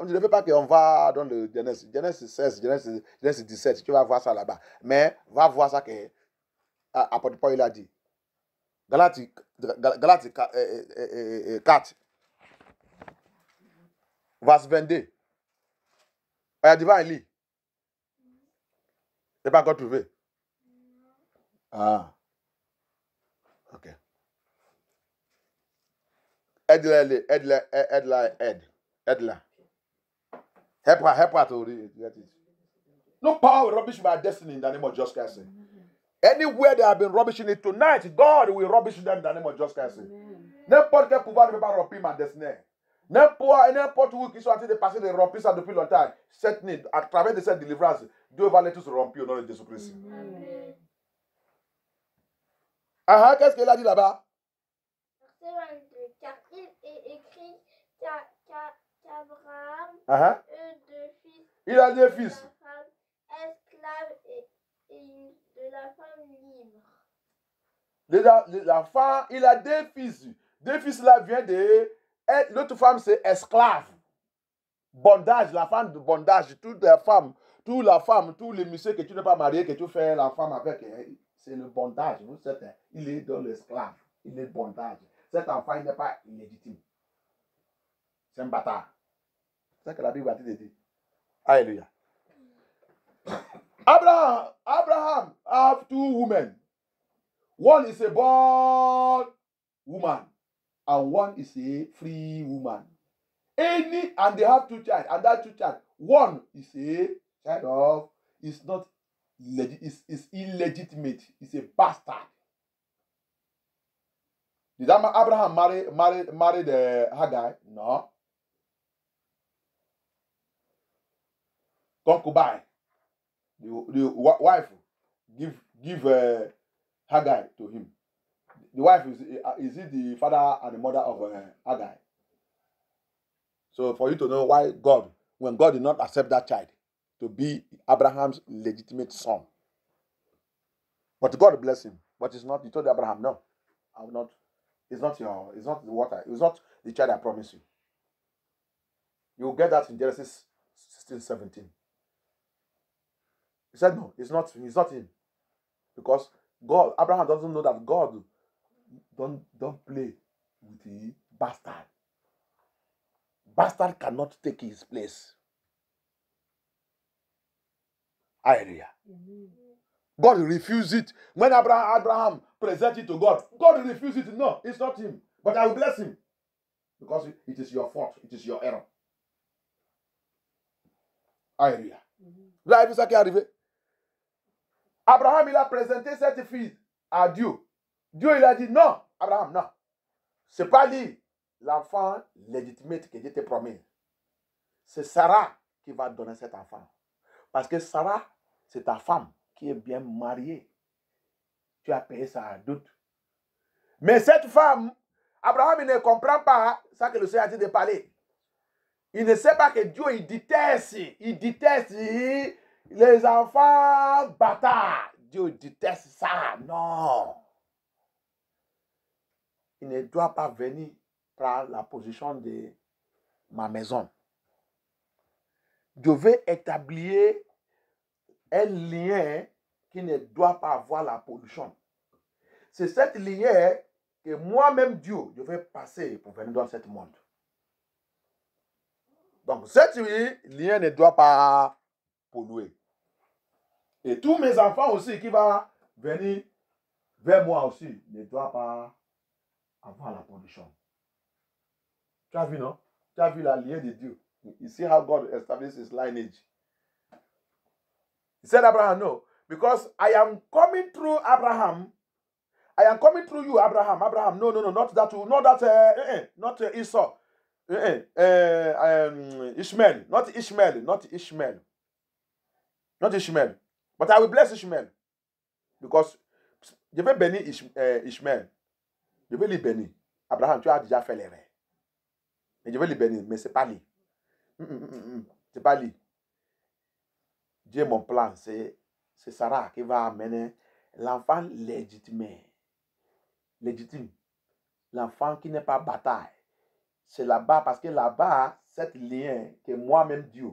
ne veut pas qu'on va dans le Genèse 16, Genèse 17, tu vas voir ça là-bas. Mais va voir ça que apôtre Paul il a dit. Galate 4, verset 22. Il a dit, va un lit. Tu n'as pas encore trouvé. Ah. Ok. Aide-la. Help her to get it. No power will rubbish my destiny in the name of Jesus Christ. Anywhere they have been rubbishing it tonight, God will rubbish them in the name of Jesus Christ. N'importe quel pouvoir ne peut pas remplir ma destinée. N'importe où qui sont en train de passer de remplir ça depuis longtemps, cette nuit, à travers de cette délivrance, Dieu va les tous remplir au nom de Jésus-Christ. Ah, qu'est-ce qu'il a dit là-bas? Verset 22. Car il est écrit qu'Abraham eut 2 fils. Il a 2 fils. De la femme esclave et de la femme libre. La femme, il a 2 fils. 2 fils là viennent de... L'autre femme, c'est esclave. Bondage, la femme de bondage. Toute la femme, tous les messieurs que tu n'es pas marié, que tu fais la femme avec, c'est le bondage. Vous savez, il est dans l'esclave. Il est bondage. Cet enfant, il n'est pas illégitime. C'est un bâtard. C'est ce que la Bible a dit. Alléluia. Abraham have 2 women. One is a born woman. And one is a free woman. And they have 2 children. And that 2 children, one is a child of, is not is illegitimate. It's a bastard. Did Abraham marry the Hagar? No. Concubine. The wife give Hagar to him. The wife is it the father and the mother of Hagar? So for you to know why God, when God did not accept that child to be Abraham's legitimate son, but God bless him. But it's not. He told Abraham, no, I will not. It's not the water. It's not the child I promise you. You will get that in Genesis 16:17. He said, no, it's not him. Because Abraham doesn't know that God don't play with the bastard. Bastard cannot take his place. Hallelujah. God refused it. When Abraham presented it to God, God refused it. No, it's not him. But I will bless him. Because it is your fault. It is your error. Hallelujah. Là, il ça qui est arrivé. Abraham, il a présenté cette fille à Dieu. Dieu, il a dit non, Abraham, non. Ce n'est pas lui, l'enfant légitime que Dieu t'a promis. C'est Sarah qui va donner cet enfant. Parce que Sarah, c'est ta femme qui est bien mariée. Tu as payé ça à doute. Mais cette femme, Abraham, il ne comprend pas ça que le Seigneur a dit de parler. Il ne sait pas que Dieu, il déteste les enfants bâtards. Dieu déteste ça. Non. Il ne doit pas venir prendre la position de ma maison. Je vais établir un lien qui ne doit pas avoir la pollution. C'est cette lien que moi-même, Dieu, je vais passer pour venir dans ce monde. Donc, cette lien ne doit pas polluer. Et tous mes enfants aussi qui vont venir vers moi aussi ne doivent pas avoir la pollution. Tu as vu, non? Tu as vu la lien de Dieu. You see how God established his lineage. He said, Abraham, no, because I am coming through Abraham. I am coming through you, Abraham. Abraham, no, not that, not Esau. Ishmael, not Ishmael. But I will bless Ishmael. Because je vais bénir Ishmael. Je vais lui bénir. Abraham, tu as déjà fait l'erreur. Et je vais lui bénir, mais ce n'est pas lui. C'est pas lui. Dieu, mon plan, c'est Sarah qui va amener l'enfant légitime. L'enfant qui n'est pas bataille. C'est là-bas, parce que là-bas, cet lien que moi-même, Dieu,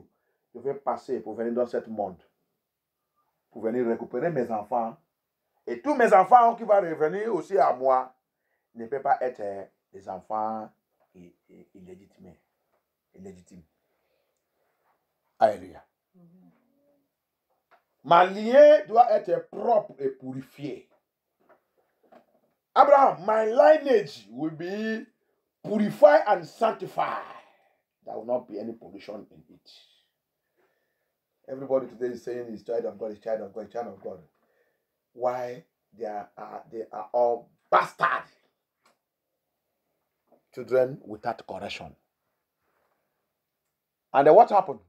je vais passer pour venir dans ce monde. Pour venir récupérer mes enfants. Et tous mes enfants qui vont revenir aussi à moi ne peuvent pas être des enfants illégitimes. Alléluia. Ma lien doit être propre et purifié. Abraham, my lineage will be purified and sanctified. There will not be any pollution in it. Everybody today is saying he's child of God, he's child of God, child of God. Why? They are all bastard children without correction. And then what happened?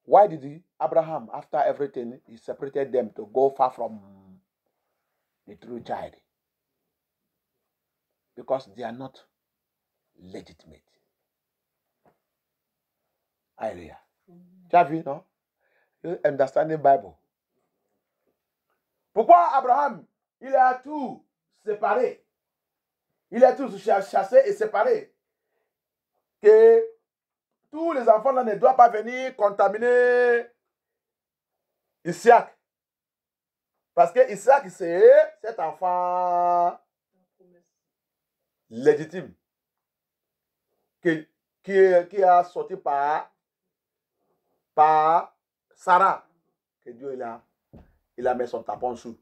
Why did Abraham, after everything, he separated them to go far from the true child? Because they are not legitimate. Hallelujah. Tu as vu, non? You understand the Bible. Pourquoi Abraham, il a tout séparé? Il a tout chassé et séparé. Que tous les enfants là ne doivent pas venir contaminer Isaac. Parce que Isaac, c'est cet enfant légitime qui a sorti par Sarah. Que Dieu il a mis son tapon sous.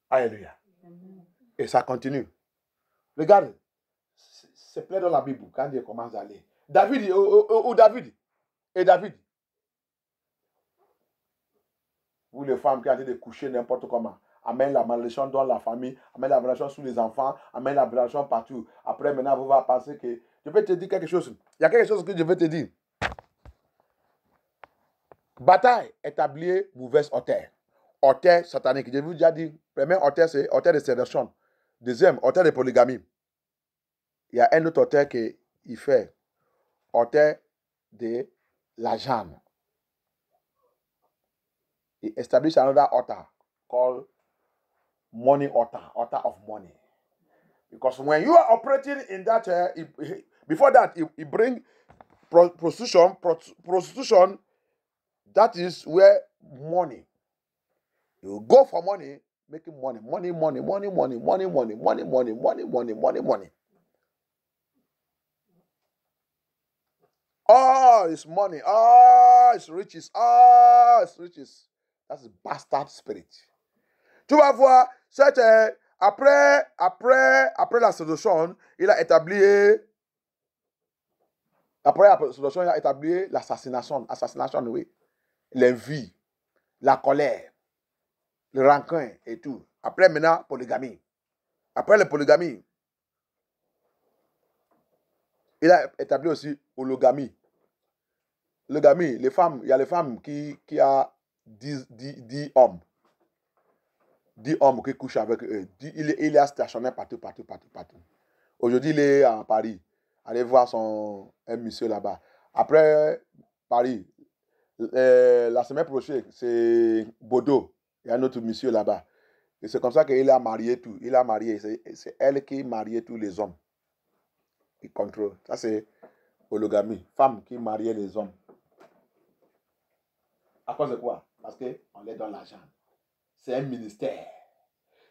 Alléluia. Et ça continue. Regarde. C'est plein dans la Bible quand Dieu commence à aller. David. Vous les femmes qui ont été coucher n'importe comment. Amène la malédiction dans la famille. Amène la malédiction sous les enfants. Amène la malédiction partout. Après, maintenant, vous allez penser que... Je vais te dire quelque chose. Il y a quelque chose que je vais te dire. Bataille établie mauvaise auteur. Auteur satanique. Je vous ai déjà dit. Premier auteur, c'est auteur de séduction. Deuxième, auteur de polygamie. Il y a un autre auteur qui fait auteur de l'argent. He established another author called money author of money. Because when you are operating in that, before that, he bring prostitution. That is where money. You go for money, making money. Oh, it's money. Oh, it's riches. Oh, it's riches. That's a bastard spirit. Tu vas voir, après la séduction, il a établi l'assassination. Assassination, oui. l'envie, la colère, le rancun et tout. Après, maintenant, polygamie. Après la polygamie, il a établi aussi hologamie. L'hogamie, les femmes, il y a les femmes qui a 10 hommes. 10 hommes qui couchent avec eux. Il est stationné partout. Aujourd'hui, il est à Paris. Allez voir un monsieur là-bas. Après Paris, la semaine prochaine, c'est Bordeaux. Il y a un autre monsieur là-bas. Et c'est comme ça qu'il a marié tout. Il a marié. C'est elle qui mariait tous les hommes. Il contrôle. Ça, c'est hologamie. Femme qui mariait les hommes. À cause de quoi? Parce qu'on les donne l'argent. C'est un ministère.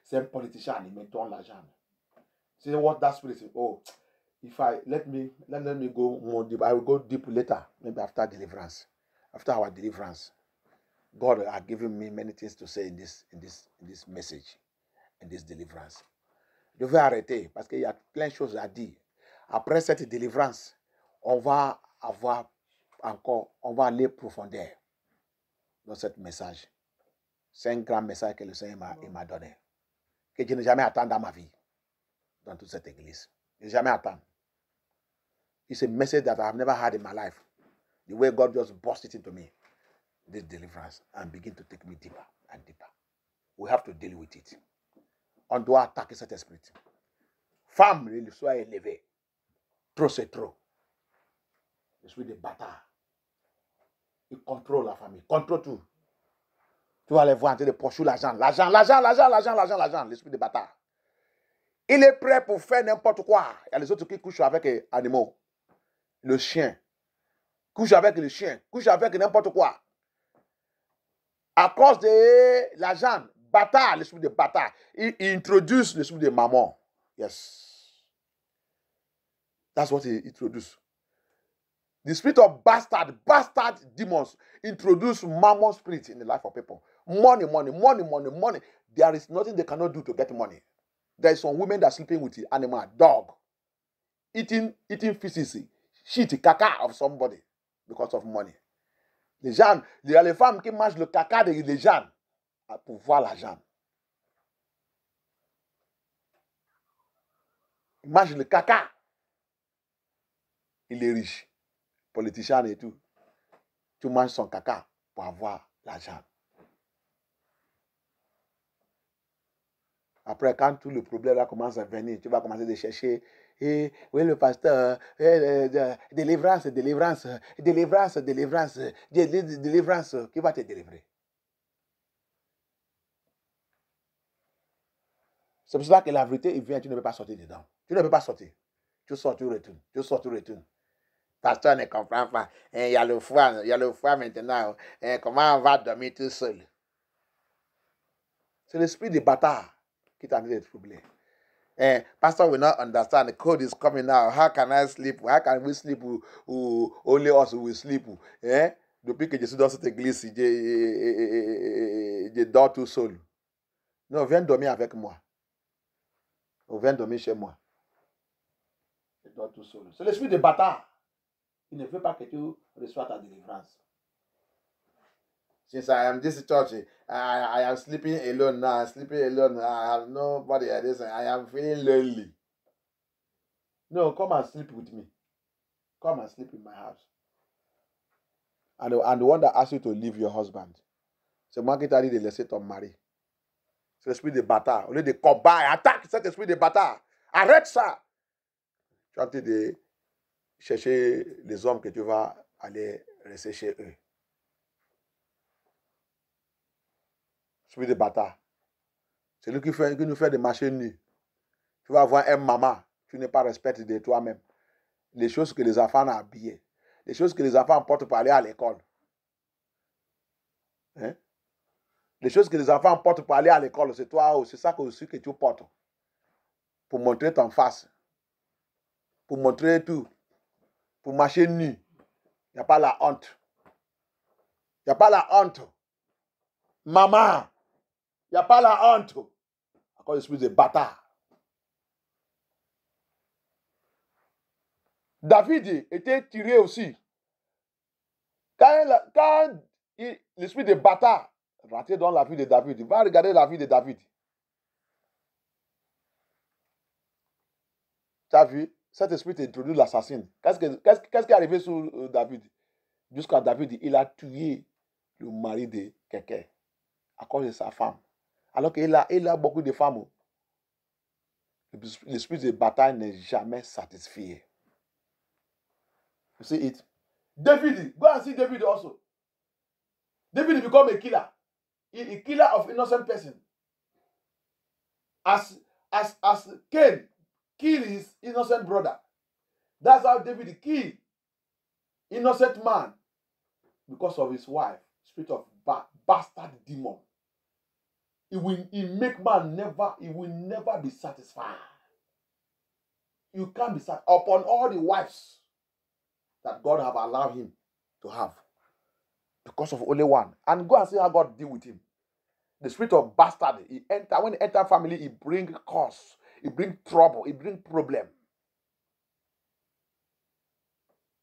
C'est un politicien, il me donne l'argent. See what that spirit is? Oh, if let me go more deep. I will go deep later, maybe after deliverance. After our deliverance, God has given me many things to say in this message, in this deliverance. Je vais arrêter parce qu'il y a plein de choses à dire. Après cette délivrance, on va aller profondeur dans ce message. C'est un grand message que le Seigneur m'a donné. Que je n'ai jamais attendu dans ma vie, dans toute cette église. Je n'ai jamais attendu. It's a message that I have never had in my life. The way God just burst it into me, this deliverance, and begin to take me deeper and deeper. We have to deal with it. On doit attaquer cet esprit. Femme, il soit élevé. Trop, c'est trop. L'esprit de bâtard. Il contrôle la famille, contrôle tout. Tu vas aller voir en train de poursuivre l'argent. L'esprit de bâtard. Il est prêt pour faire n'importe quoi. Il y a les autres qui couchent avec les animaux. Le chien. Couche avec le chien. Couche avec n'importe quoi. À cause de l'argent. Bâtard, l'esprit de bâtard. Il introduce l'esprit de maman. Yes. That's what he introduced. The spirit of bastard demons introduce mammon spirit in the life of people. Money. There is nothing they cannot do to get money. There is some women that are sleeping with the animal, dog, eating feces, shit, caca of somebody because of money. Les gens, il y a les femmes qui mangent le caca des gens pour voir l'argent. Ils mangent le caca. Il est riche. Politicien et tout. Tu manges son caca pour avoir l'argent. Après, quand tout le problème là commence à venir, tu vas commencer à chercher. Oui, le pasteur, délivrance, qui va te délivrer. C'est pour cela que la vérité, il vient, tu ne peux pas sortir dedans. Tu ne peux pas sortir. Tu sors, tu retournes. Pasteur ne comprend pas. Il y a le foie maintenant. Comment on va dormir tout seul? C'est l'esprit de bâtard qui t'a dit de troubler. Pastor will not understand. The code is coming now. How can I sleep? How can we sleep? Only us will sleep. Depuis que je suis dans cette église, je dors tout seul. Non, viens dormir avec moi. Viens dormir chez moi. Je dors tout seul. C'est l'esprit de bâtard. Il ne veut pas que tu reçoives ta délivrance. Since I am this church, I am sleeping alone now. I have nobody at this. I am feeling lonely. No, come and sleep with me. Come and sleep in my house. And the one that asked you to leave your husband, c'est moi qui t'a dit de laisser ton mari. C'est l'esprit de bâtard. Au lieu de combattre, attaque cet esprit de bâtard. Arrête ça. Tu es en train de chercher les hommes que tu vas aller rester chez eux. Esprit de bâtard. C'est lui qui nous fait des marchés nus. Tu vas avoir un maman, tu n'es pas respecté de toi-même. Les choses que les enfants ont habillées. Les choses que les enfants portent pour aller à l'école. Les choses que les enfants portent pour aller à l'école, c'est toi aussi, c'est ça aussi que tu portes. Pour montrer ton face. Pour montrer tout. Pour marcher nu. Il n'y a pas la honte. Il n'y a pas la honte. Maman. Il n'y a pas la honte. Encore l'esprit de bâtard. David était tiré aussi. Quand l'esprit de bâtard rentré dans la vie de David. Va regarder la vie de David. Tu as vu? Cet esprit introduit l'assassin. Qu'est-ce qui est arrivé sur David? Jusqu'à David, il a tué le mari de quelqu'un à cause de sa femme. Alors qu'il a beaucoup de femmes. L'esprit de bataille n'est jamais satisfait. You see it? David, go and see David also. David become a killer. A killer of innocent person. As Cain killed his innocent brother. That's how David killed innocent man because of his wife, spirit of bastard demon. He will never be satisfied. You can't be satisfied upon all the wives that God have allowed him to have because of only one. And go and see how God deal with him. The spirit of bastard, when he enter family, he bring cause, he bring trouble, he bring problem.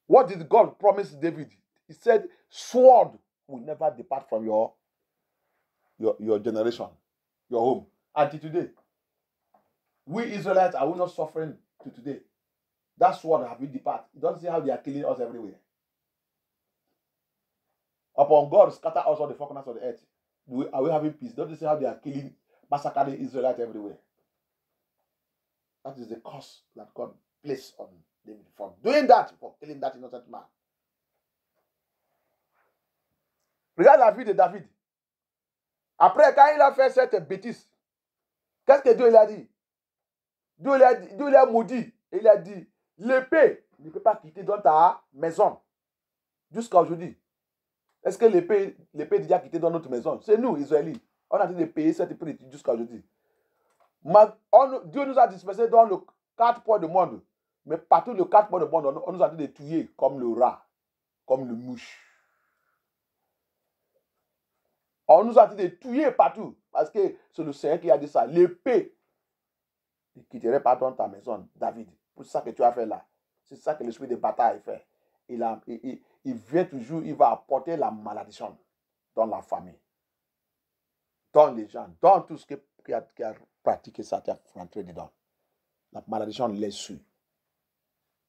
What did God promise David? He said, sword will never depart from your generation, your home. Until today, we Israelites are we not suffering to today? That sword have been departed. You don't see how they are killing us everywhere. Upon God scatter us all the four corners of the earth. Are we having peace? Don't you see how they are killing, massacring Israelites everywhere? That is the curse that God placed on David for doing that, for killing that innocent man. Regarde la vie de David. Après, quand il a fait cette bêtise, qu'est-ce que Dieu il a dit? Dieu il a maudit. Et il a dit, l'épée ne peut pas quitter dans ta maison jusqu'à aujourd'hui. Est-ce que l'épée est déjà quittée dans notre maison? C'est nous, Israélites. On a dit de payer cette épée jusqu'à aujourd'hui. Dieu nous a dispersés dans les 4 points du monde. Mais partout les 4 points du monde, on nous a dit de tuer comme le rat, comme le mouche. On nous a dit de tuer partout. Parce que c'est le Seigneur qui a dit ça. L'épée ne quitterait pas dans ta maison, David. C'est ça que tu as fait là. C'est ça que l'esprit de bataille fait. Il vient toujours, il va apporter la malédiction dans la famille, dans les gens, dans tout ce qui a pratiqué ça, tu as rentré dedans. La malédiction l'est su.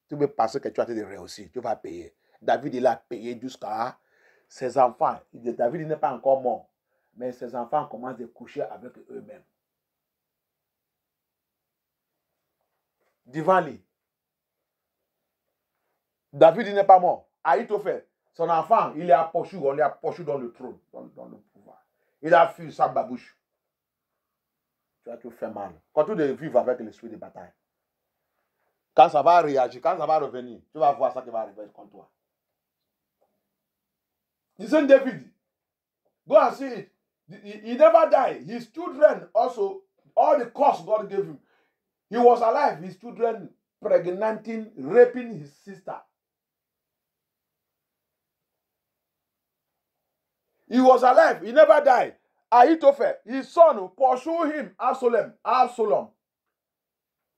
Tu veux penser que tu as été réussi, tu vas payer. David, il a payé jusqu'à ses enfants. David, il n'est pas encore mort, mais ses enfants commencent à coucher avec eux-mêmes. Devant lui. David, il n'est pas mort. Ahitophel, son enfant, il est approché, on l'a approché dans le trône, dans le pouvoir. Il a fui sa babouche. Tu vas te faire mal. Quand tu devais vivre avec l'esprit de bataille, quand ça va réagir, quand ça va revenir, tu vas voir ça qui va arriver contre toi. Listen, David, go and see it. He never died. His children also, all the curse God gave him. He was alive. His children pregnanting, raping his sister. He was alive. He never died. Ahitophel, his son, pursued him. Absalom.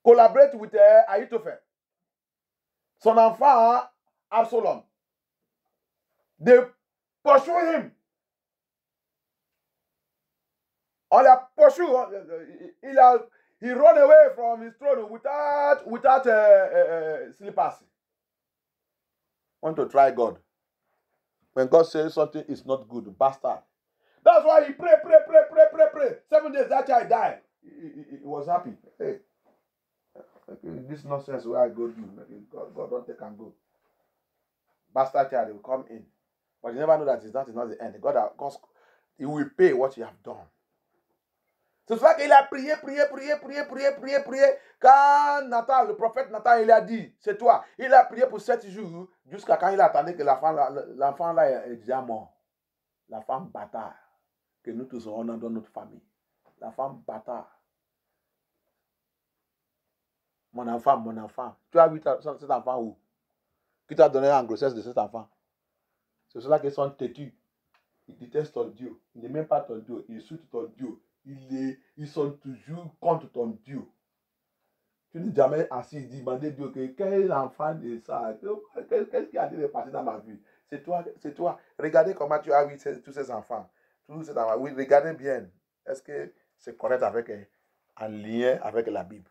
Collaborate with Ahitophel. Son enfant, Absalom. They pursue him. On l'a pursued. He ran away from his throne without slippers. Want to try God. When God says something is not good, bastard. That's why he pray. 7 days, that child died. He was happy. Hey, this nonsense where I go do, God don't take and go. Bastard child will come in. But you never know that it's not the end. God, he will pay what you have done. C'est pour ça qu'il a prié. Quand Nathan, le prophète Nathan, il a dit, c'est toi. Il a prié pour 7 jours, jusqu'à quand il attendait que l'enfant là est déjà mort. La femme bâtard, que nous tous on a dans notre famille. La femme bâtard. Mon enfant. Tu as vu cet enfant où? Qui t'a donné en grossesse de cet enfant? C'est cela qu'ils sont têtus. Ils détestent ton Dieu. Ils n'aiment même pas ton Dieu. Ils insultent ton Dieu. Ils sont toujours contre ton Dieu. Tu n'es jamais assis, demander Dieu que quel enfant de ça, qu'est-ce qui a été passé dans ma vie? C'est toi. Regardez comment tu as eu tous ces enfants. Oui, regardez bien. Est-ce que c'est correct en lien avec la Bible?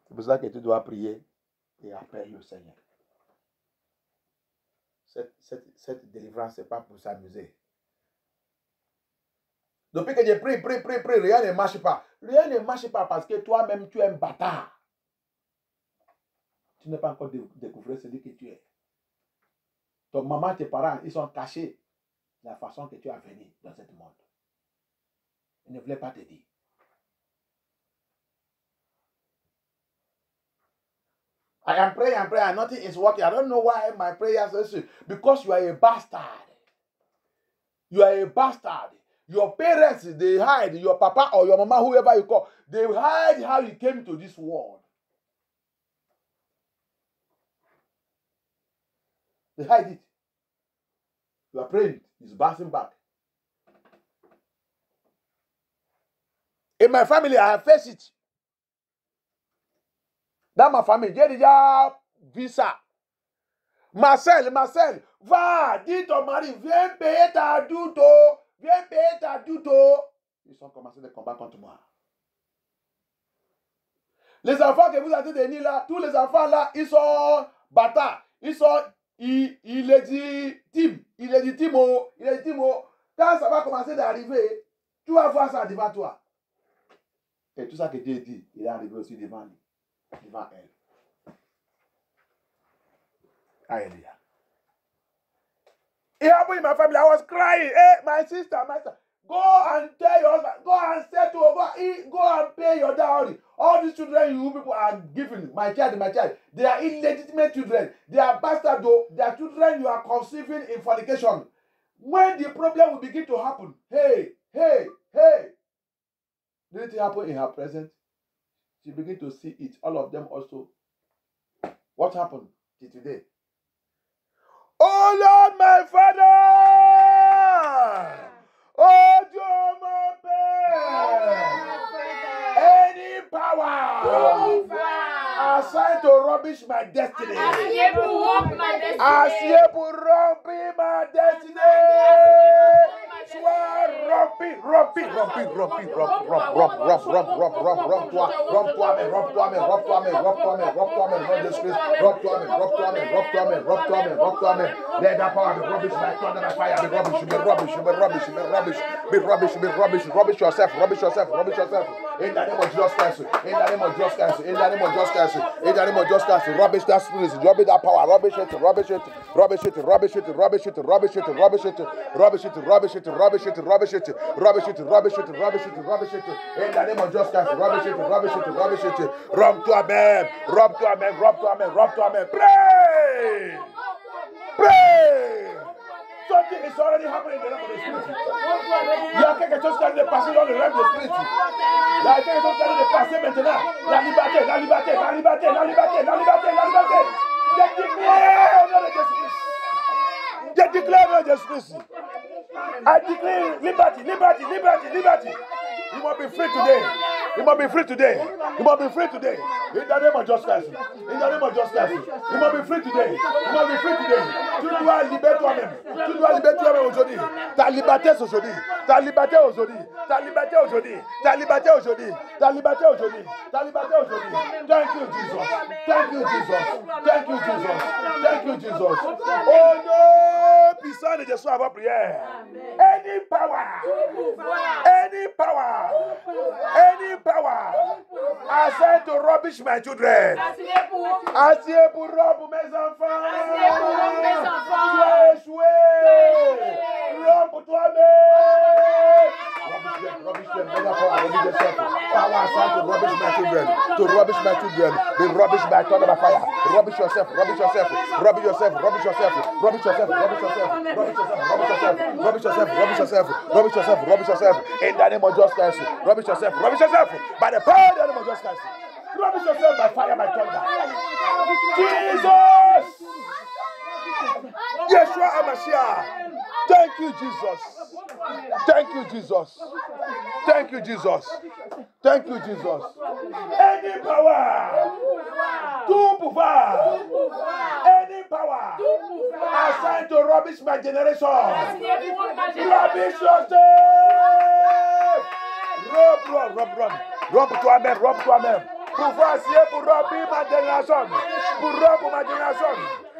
C'est pour ça que tu dois prier et appeler le Seigneur. Cette délivrance, ce n'est pas pour s'amuser. Depuis que j'ai pris, rien ne marche pas. Rien ne marche pas parce que toi-même, tu es un bâtard. Tu n'as pas encore découvert celui que tu es. Ton maman, tes parents, ils sont cachés de la façon que tu as venu dans ce monde. Ils ne voulaient pas te dire. I am praying, nothing is working. I don't know why my prayers are because you are a bastard. You are a bastard. Your parents, they hide. Your papa or your mama, whoever you call, they hide how you came to this world. They hide it. You are praying. It's bouncing back. In my family, I have faced it. Dans ma famille, j'ai déjà vu ça. Marcel, va, dis ton mari, viens payer ta douto. Viens payer ta douto. Ils ont commencé des combats contre moi. Les enfants que vous avez tenus là, tous les enfants là, ils sont bâtards. Ils sont illégitimes. Quand ça va commencer d'arriver, tu vas voir ça devant toi. Et tout ça que Dieu dit, il est arrivé aussi devant lui. Devant elle. Hallelujah. It happened in my family. I was crying. Hey, my sister. Go and tell your husband. Go and settle. Go and pay your dowry. All these children you people are giving. My child. They are illegitimate children. They are bastards. They are children you are conceiving in fornication. When the problem will begin to happen, hey. Did it happen in her presence? She began to see it. All of them also. What happened till today? Oh Lord, my Father! Oh Dieu, mon Père! Any power assigned to rubbish my destiny. Assigned pour rompre ma destinée. Sois rompu. Romps-toi, mais let that power be rubbish by thunder by fire. Be rubbish yourself. In the name of Jesus Christ. Rubbish that spirit, rubbish that power, rubbish it. In the name of Jesus Christ, rubbish it. Rob toi même. Pray. Something is already happening in the realm of the spirit. Il y a quelque chose qui est passé dans le realm de l'esprit. Il y a quelque chose qui est passé maintenant. La liberté. Je déclare au nom de Jésus-Christ. I declare liberty. You must be free today. In the name of Jesus Christ. You must be free today. Tu dois libérer toi-même. Aujourd'hui. Ta liberté aujourd'hui. Thank you, Jesus. Oh non, puissant de Jésus à votre prière. Any power assigned to rubbish my children. Assieds pour rompre mes enfants. Tu as échoué. Rompe toi-même. Rubbish them. Power assigned to rubbish my children. Be rubbish by thunder by fire. Rubbish yourself. In the name of Jesus Christ. Rubbish yourself. By the power of the name of Jesus Christ. Rubbish yourself by fire, by thunder. Jesus! Yeshua HaMashiach. Thank you, Jesus. Thank you, Jesus. Any power, tout pouvoir, any power assigned to rubbish my generation, rubbish yourself. Rob toi-même. Pouvoir essayer pour rompre ma génération. Pour rompre ma génération.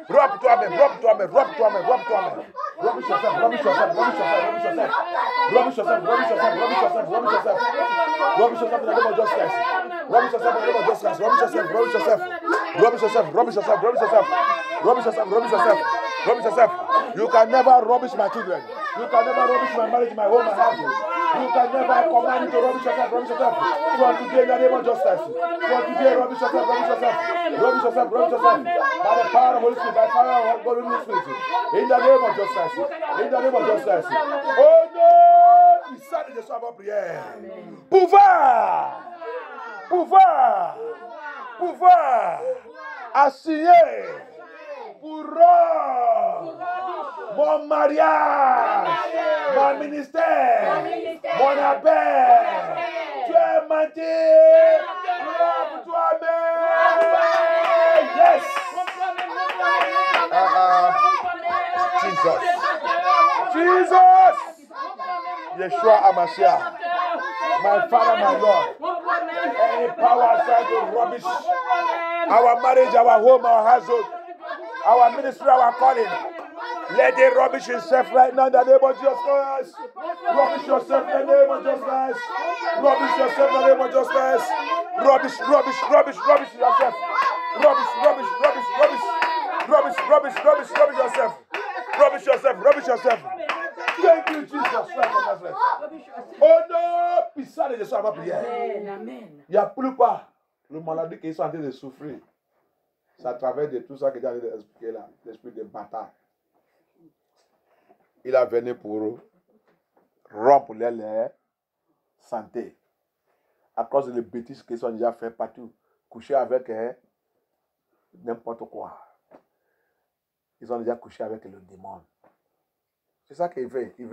Rob toi-même. Rubbish yourself. Rubbish yourself in the name of Jesus Christ. Rubbish yourself in the name of Jesus Christ. Rubbish yourself. You can never rubbish my children. You can never rubbish my marriage, my home, my house. You can never command me to rubbish yourself. From today in the name of Jesus Christ. From today, rubbish yourself. By the power of the Holy Spirit, by the power of the Holy Spirit. In the name of Jesus Christ. Oh no! Il s'agit de soi prière. Pouvoir assigner pour mon mariage, mon ministère, mon appel. Tu es menti. Robe toi-même. Yes. Jesus. Yeshua Amashia. My Father, my Lord. Any power trying to rubbish our marriage, our home, our household, our ministry, our calling. Let it rubbish itself right now in the name of Jesus Christ. Rubbish yourself in the name of Jesus Christ. Rubbish yourself in the name of Jesus Christ. Rubbish yourself. Rubbish yourself. Thank you, Jesus. Oh non, pissade de soi, prière. Il n'y a plus pas le maladie qui sont en train de souffrir. C'est à travers de tout ça que Dieu a expliqué là, l'esprit de bataille. Il a venu pour rompre les santé. À cause des bêtises qu'ils ont déjà fait partout. Coucher avec n'importe quoi. Ils ont déjà couché avec le démon. C'est ça qu'il veut. Il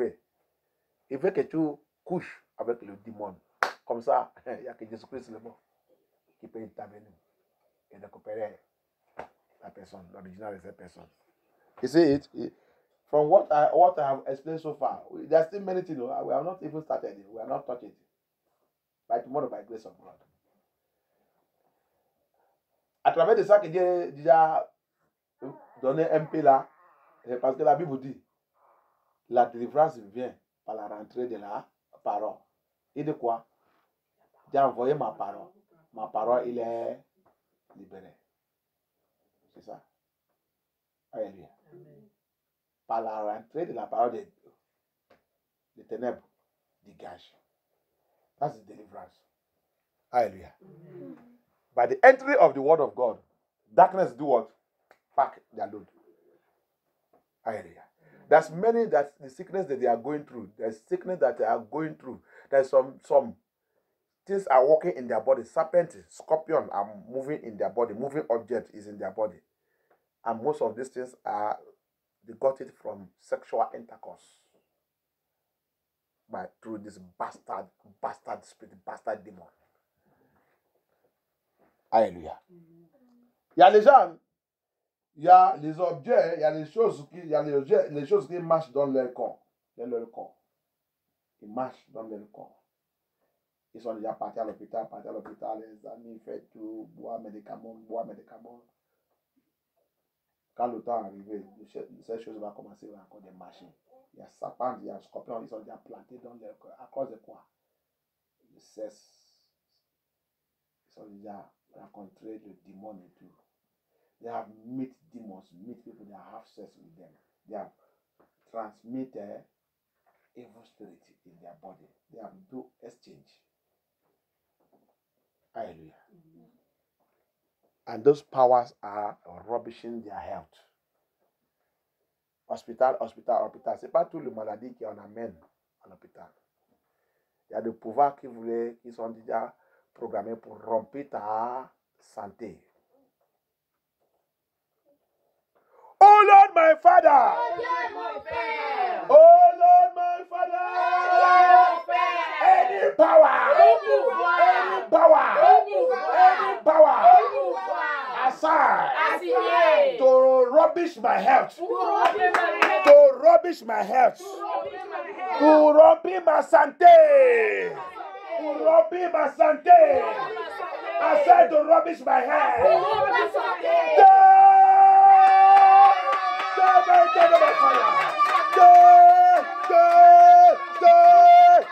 veut que tu couches avec le démon. Comme ça, il n'y a que Jésus-Christ le bon qui peut intervenir et récupérer la personne, l'original de cette personne. You see it? From what I have explained so far, there are still many things. We have not even started it. We are not touching it. By tomorrow, by the grace of God. À travers de ça que Dieu a déjà donné un peu là, c'est parce que la Bible dit la délivrance vient par la rentrée de la parole. Et de quoi? J'ai envoyé ma parole. Ma parole, il est libéré. C'est ça. Alléluia. Par la rentrée de la parole des ténèbres, dégage. That's the deliverance. Hallelujah. By the entry of the word of God, darkness do what? Pack their load. Hallelujah. There's many that the sickness that they are going through. There's sickness that they are going through. There's some things are working in their body. Serpent, scorpion are moving in their body. Moving object is in their body. And most of these things they got it from sexual intercourse. But through this bastard spirit, bastard demon. Alléluia. Il y a les gens, il y a les objets, il y a les choses qui marchent dans leur corps. Ils marchent dans leur corps. Ils sont déjà partis à l'hôpital, les amis, fait tout, boire médicaments. Quand le temps est arrivé, ces choses vont commencer à encore des machines. Il y a serpents, il y a scorpions, ils sont déjà plantés dans leur corps. À cause de quoi? Le sexe. Ils ont déjà rencontré le démon et tout. They have met demons, meet people that have sex with them. They have transmitted evil spirit in their body. They have do exchange. Hallelujah. And those powers are rubbishing their health. Hôpital. C'est pas tout le maladie qui en amène à l'hôpital. Il y a des pouvoirs qui sont déjà programmés pour rompre ta santé. Oh Lord, my Father. Oh Lord, my Father. Any power rubbish my health. To rubbish my health. To rubbish my santé. To rubbish my santé. I said to rubbish my health.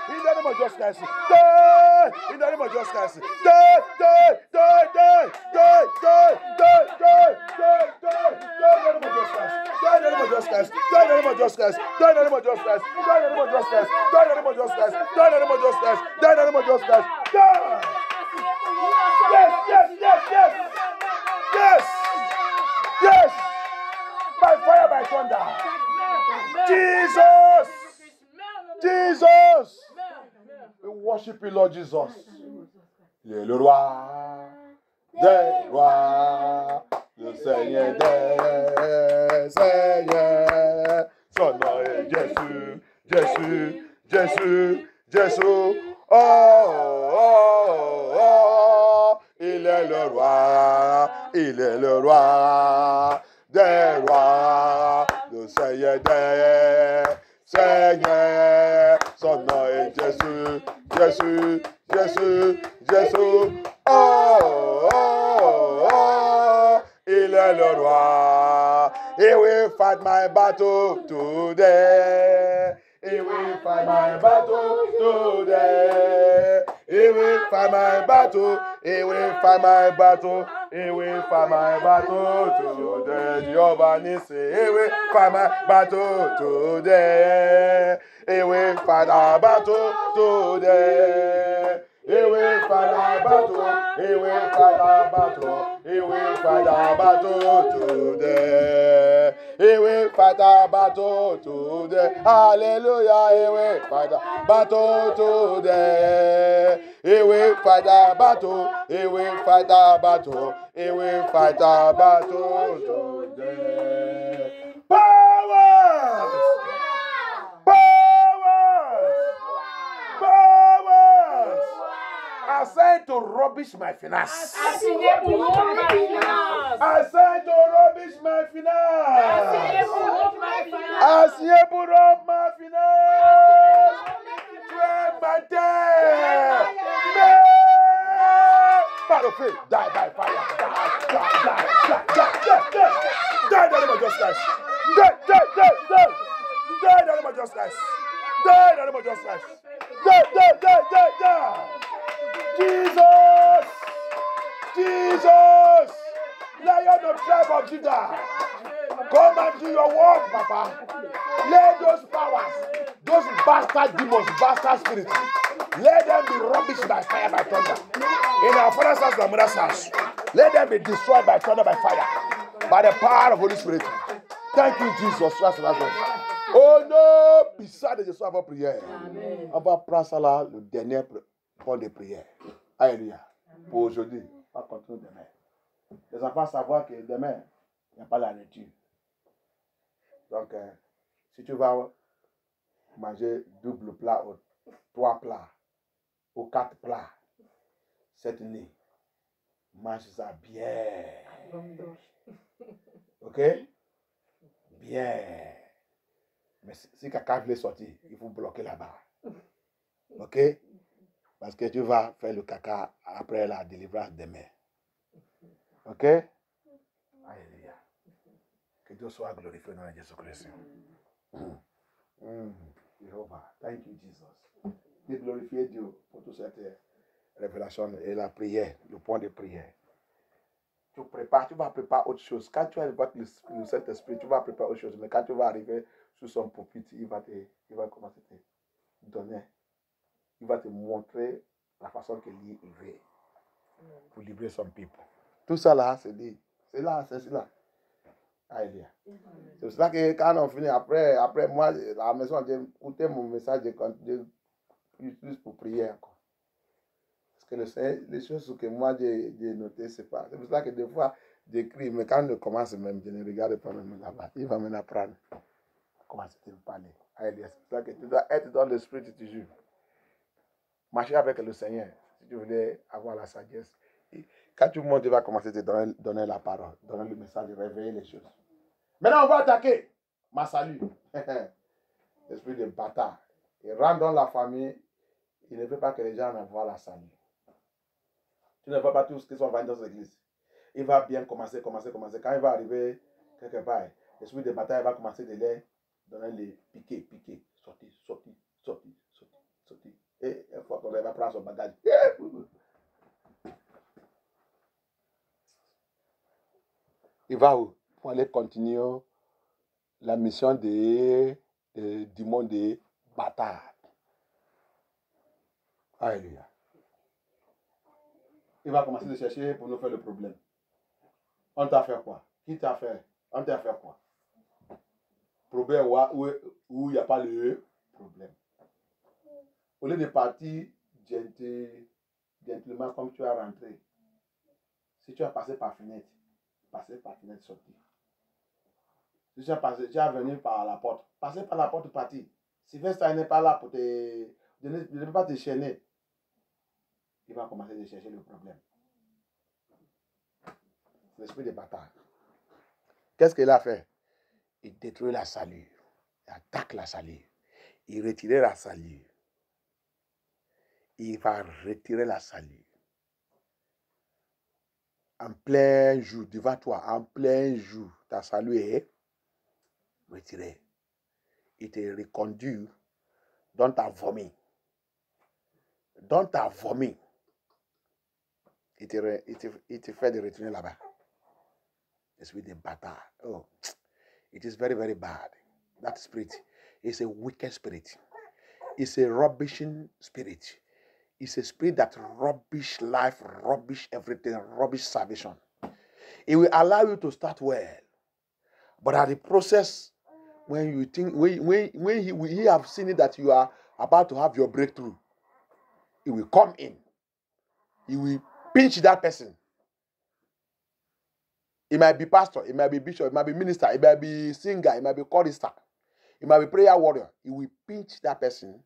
In the name of Jesus Christ. In the name of Jesus Christ. In the name of Jesus Christ. In the name of Jesus Christ. In the name of Jesus Christ. In the name of Jesus Christ. In the name of Jesus Christ. In the name of Jesus Christ. In the name of Jesus Christ. Yes. By fire, by thunder. Jesus. We worship you, Lord Jesus. Il est le roi des rois, le Seigneur des seigneurs. Son nom est Jésus. Oh. Il est le roi des rois, le Seigneur des seigneurs. Son nom est Jésus. Oh, il est le roi. He will fight my battle today. He will fight my battle today. He will fight my battle. He will fight my battle. He will fight my battle today. Jehovah Nissi. He will fight my battle today. He will fight our battle today. He will fight our battle. He will fight our battle. He will fight our battle today. He will fight our battle today. Hallelujah. He will fight our battle today. He will fight our battle. He will fight our battle. He will fight our battle today. Power! I said to rubbish my finance. I said to rubbish my finance. I said to rubbish my finance. Trade my debt. Part of it. Die by fire. Die in the name of Jesus Christ. Die in the name of Jesus Christ. Die in the name of Jesus Christ. Die. Jesus, Lion of tribe of Judah, come and do your work, Papa. Let those powers, those bastard demons, bastard spirits, let them be rubbished by fire, by thunder. In our father's house, our mother's house, let them be destroyed by thunder, by fire, by the power of Holy Spirit. Thank you, Jesus. Oh non, Pissa de Jésus, avant prière. On va prendre ça là, le dernier point de prière. Alléluia. Pour aujourd'hui, on va continuer demain. Les enfants savent que demain, il n'y a pas la lecture. Donc, si tu vas manger double plat, ou 3 plats, ou 4 plats, cette nuit, mange ça bien. Ok? Bien. Mais si quelqu'un veut sortir, il faut bloquer là-bas. Ok? Parce que tu vas faire le caca après la délivrance demain. Ok? Alléluia. Que Dieu soit glorifié dans Jésus-Christ. Jéhovah, thank you, Jesus. Je glorifie Dieu pour toute cette révélation et la prière, le point de prière. Tu vas préparer autre chose. Quand tu arrives avec le Saint-Esprit, tu vas préparer autre chose. Mais quand tu vas arriver sur son pupitre, il va commencer à te donner. Il va te montrer la façon qu'il veut pour libérer son peuple. Tout ça là, c'est dit. C'est là. Alléluia. C'est pour ça que quand on finit, après moi, à la maison, j'ai écouté mon message, j'ai plus pour prier encore. Parce que les choses que moi j'ai notées, c'est pas. C'est pour ça que des fois, j'écris, mais quand je commence même, je ne regarde pas même là-bas. Il va me apprendre. Comment à me parler. Alléluia. C'est pour ça que tu dois être dans l'esprit toujours. Marcher avec le Seigneur, si tu voulais avoir la sagesse. Et quand tout le monde va commencer à te donner la parole, donner le message, réveiller les choses. Maintenant, on va attaquer ma salut. L'esprit de bâtard. Il rentre dans la famille. Il ne veut pas que les gens voient la salut. Tu ne vois pas tous qui sont venus dans l'église. Il va bien commencer. Quand il va arriver quelque part, l'esprit de bâtard va commencer de les donner les piquer. Sortir. Et une fois qu'on va prendre son bagage. Il va où? Pour aller continuer la mission du monde des bâtards. Alléluia. Il va commencer de chercher pour nous faire le problème. On t'a fait quoi? Qui t'a fait? On t'a fait quoi? Problème où il n'y a pas le problème. Au lieu de partir gentiment comme tu as rentré, si tu as passé par fenêtre, sortir. Si tu as venu par la porte, passer par la porte, partir. Sylvestre n'est pas là pour ne peut pas te chaîner. Il va commencer à chercher le problème. L'esprit de bâtard. Qu'est-ce qu'il a fait? Il détruit la salure. Il attaque la salure. Il retire la salure. Il va retirer la salure. En plein jour, devant toi, en plein jour, ta salure est retirée. Il te reconduit dans ta vomi. Dans ta vomi. Il te fait de retourner là-bas. L'esprit de bâtard. Oh, it is very, very bad. That spirit is a wicked spirit. It's a rubbishing spirit. It's a spirit that rubbish life, rubbish everything, rubbish salvation. It will allow you to start well. But at the process, when you think, when he have seen it that you are about to have your breakthrough, he will come in. He will pinch that person. It might be pastor, it might be bishop, it might be minister, it might be singer, it might be chorister, it might be prayer warrior. He will pinch that person.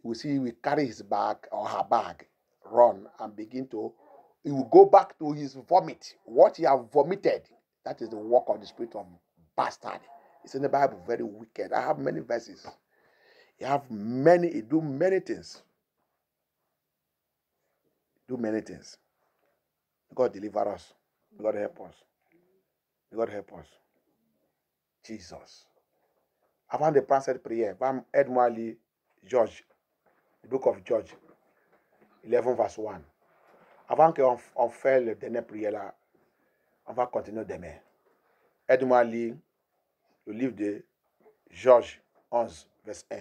You will see he will carry his bag or her bag, run and begin to, he will go back to his vomit. What he have vomited, that is the work of the spirit of bastard. It's in the Bible, very wicked. I have many verses. He do many things. Do many things. God deliver us. God help us. God help us. Jesus. Avant de prendre cette prière, aide-moi à lire George. The book of George, 11 verse 1. Avant qu'on fasse la dernière prière là, on va continuer demain. Aide-moi à lire le livre de George 11, verse 1.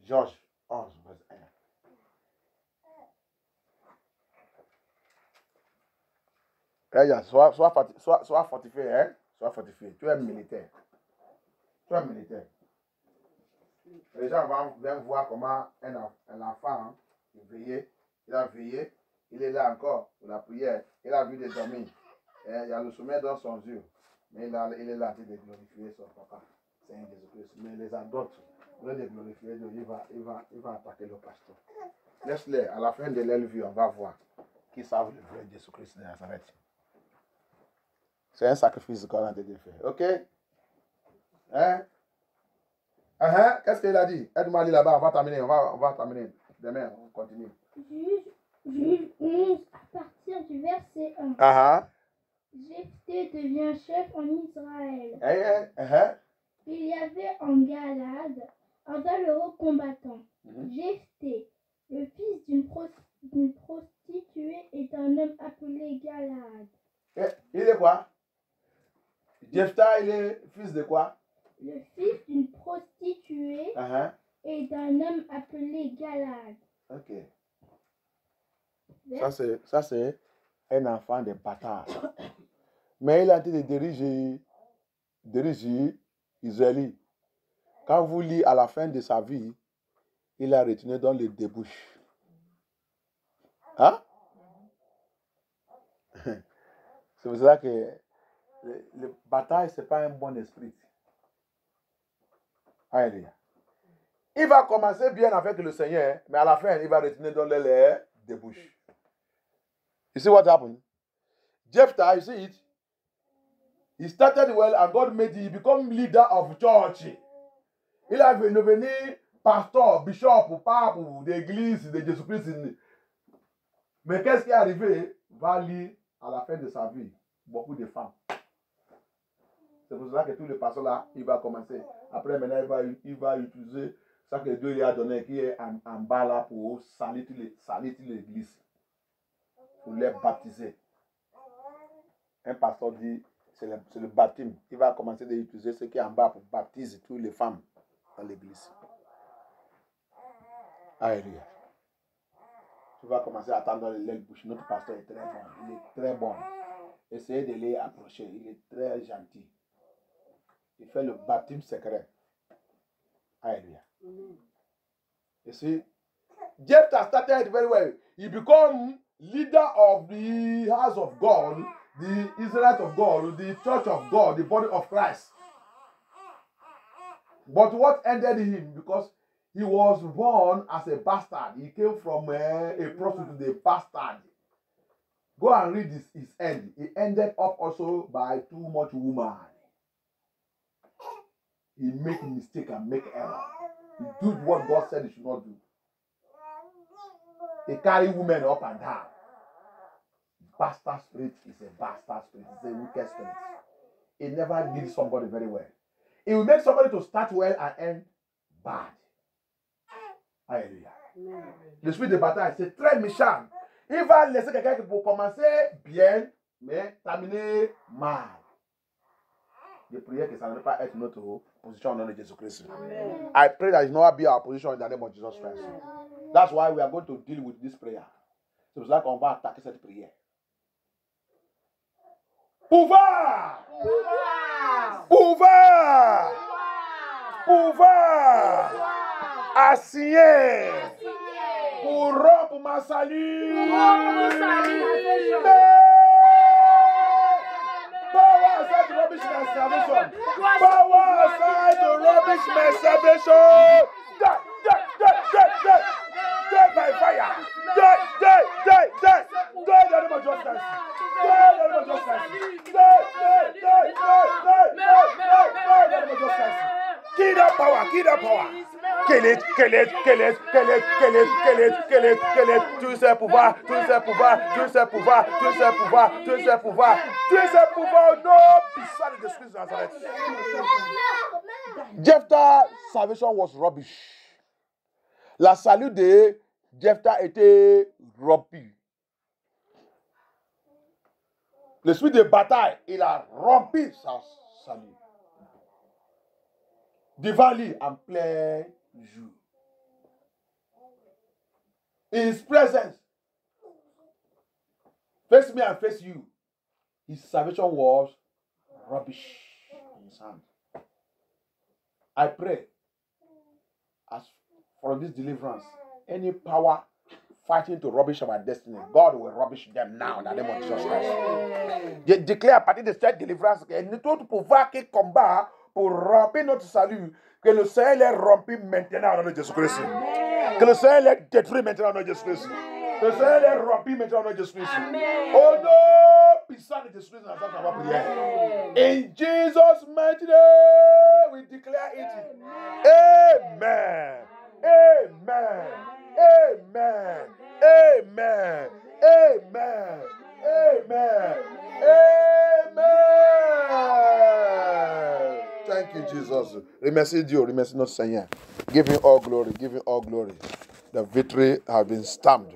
George 11, verse 1. Sois fortifié, hein? Sois fortifié. Tu es militaire. Les gens viennent voir comment un enfant, il a veillé, il est là encore pour la prière, il a vu des dormir. Il y a le sommeil dans son yeux, mais il est là en train de glorifier son papa, Seigneur Jésus-Christ. Mais les adultes, au lieu de glorifier Dieu, il va attaquer le pasteur. Laisse-les, à la fin de leur vie, on va voir qui savent le vrai Jésus-Christ de Nazareth. C'est un sacrifice qu'on a déjà fait, ok? Hein? Qu'est-ce qu'il a dit? Aide-moi à lire là-bas, on va terminer. Demain, on continue. Juge 11, à partir du verset 1. Jephthé devient chef en Israël. Il y avait en Galade un valeureux combattant, Jephthé, le fils d'une prostituée et d'un homme appelé Galade. Il est quoi? Jephthé, il est fils de quoi? Le fils d'une prostituée et d'un homme appelé Galade. Ok. Ça, c'est un enfant de bâtard. Mais il a été de diriger Israël. Quand vous lisez à la fin de sa vie, il a retourné dans les débouches. Hein? C'est pour ça que le bâtard, ce n'est pas un bon esprit. Alléluia. Il va commencer bien avec le Seigneur, mais à la fin, il va retourner dans les débouches. You see what happened? Jephthah, you see it? He started well and God made him become leader of church. Il a devenu pasteur, bishop, pape d'église de Jésus-Christ. Mais qu'est-ce qui est arrivé? Va lire à la fin de sa vie beaucoup de femmes. C'est pour cela que tous les pasteurs là, il va commencer. Après, maintenant, il va utiliser ça que Dieu lui a donné, qui est en bas là pour salir l'église, pour les baptiser. Un pasteur dit, c'est le baptême. Il va commencer à utiliser ce qui est en bas pour baptiser toutes les femmes dans l'église. Alléluia. Tu vas commencer à attendre l'aile bouche. Notre pasteur est très bon. Il est très bon. Essayez de les approcher. Il est très gentil. Il fait le baptême secret. Alléluia. You see, Jephthah started very well. He became leader of the house of God, the Israelites of God, the church of God, the body of Christ. But what ended him? Because he was born as a bastard. He came from a prostitute, a bastard. Go and read his end. He ended up also by too much woman. He make mistake and make error. He did what God said he should not do. He carry women up and down. Bastard spirit is a bastard spirit. It's a wicked spirit. He never leads somebody very well. It will make somebody to start well and end bad. Alléluia. L'esprit de bataille, c'est très méchant. Il va laisser quelqu'un qui peut commencer bien, mais terminer mal. Je prie que ça ne va pas être notre position au nom de Jésus-Christ. I pray that it will not be our position in the name of Jesus Christ. That's why we are going to deal with this prayer. C'est pour cela qu'on va attaquer cette prière. Pouvoir! Pouvoir! Pouvoir! Pouvoir! Assigné! Pour rompre ma salut! Power aside to rubbish my salvation! Power aside to rubbish my salvation! Die by fire! Die in the name of Jesus Christ! Die in the name of Jesus Christ! Kill that power! Kill that power! Kill it! Tu sais pouvoir au nom puissant de Jésus de Nazareth. Jephthah's salvation was rubbish. La salut de Jephthah était rompu. L'esprit de bataille, il a rompu sa salut. Devant lui en plein jour. In his presence, face me and face you, his salvation was rubbish in his hand. I pray, as for this deliverance, any power fighting to rubbish our destiny, God will rubbish them now in the name of Jesus Christ. Je déclare à partir de cette délivrance qu'il y a tout pouvoir qui combat pour romper notre salut, que le Seigneur les rompu maintenant au nom de Jésus-Christ. Que le Seigneur les détruit maintenant au nom de Jésus-Christ. Que le Seigneur les rompu maintenant au nom de Jésus-Christ. Au nom puissant de Jésus-Christ, dans notre prière. In Jesus' mighty name, we declare it. Amen. Amen. Amen. Amen. Amen. Amen. Amen. Thank you, Jesus. Remercie Dieu, remercie notre Seigneur. Give him all glory, give him all glory. The victory has been stamped.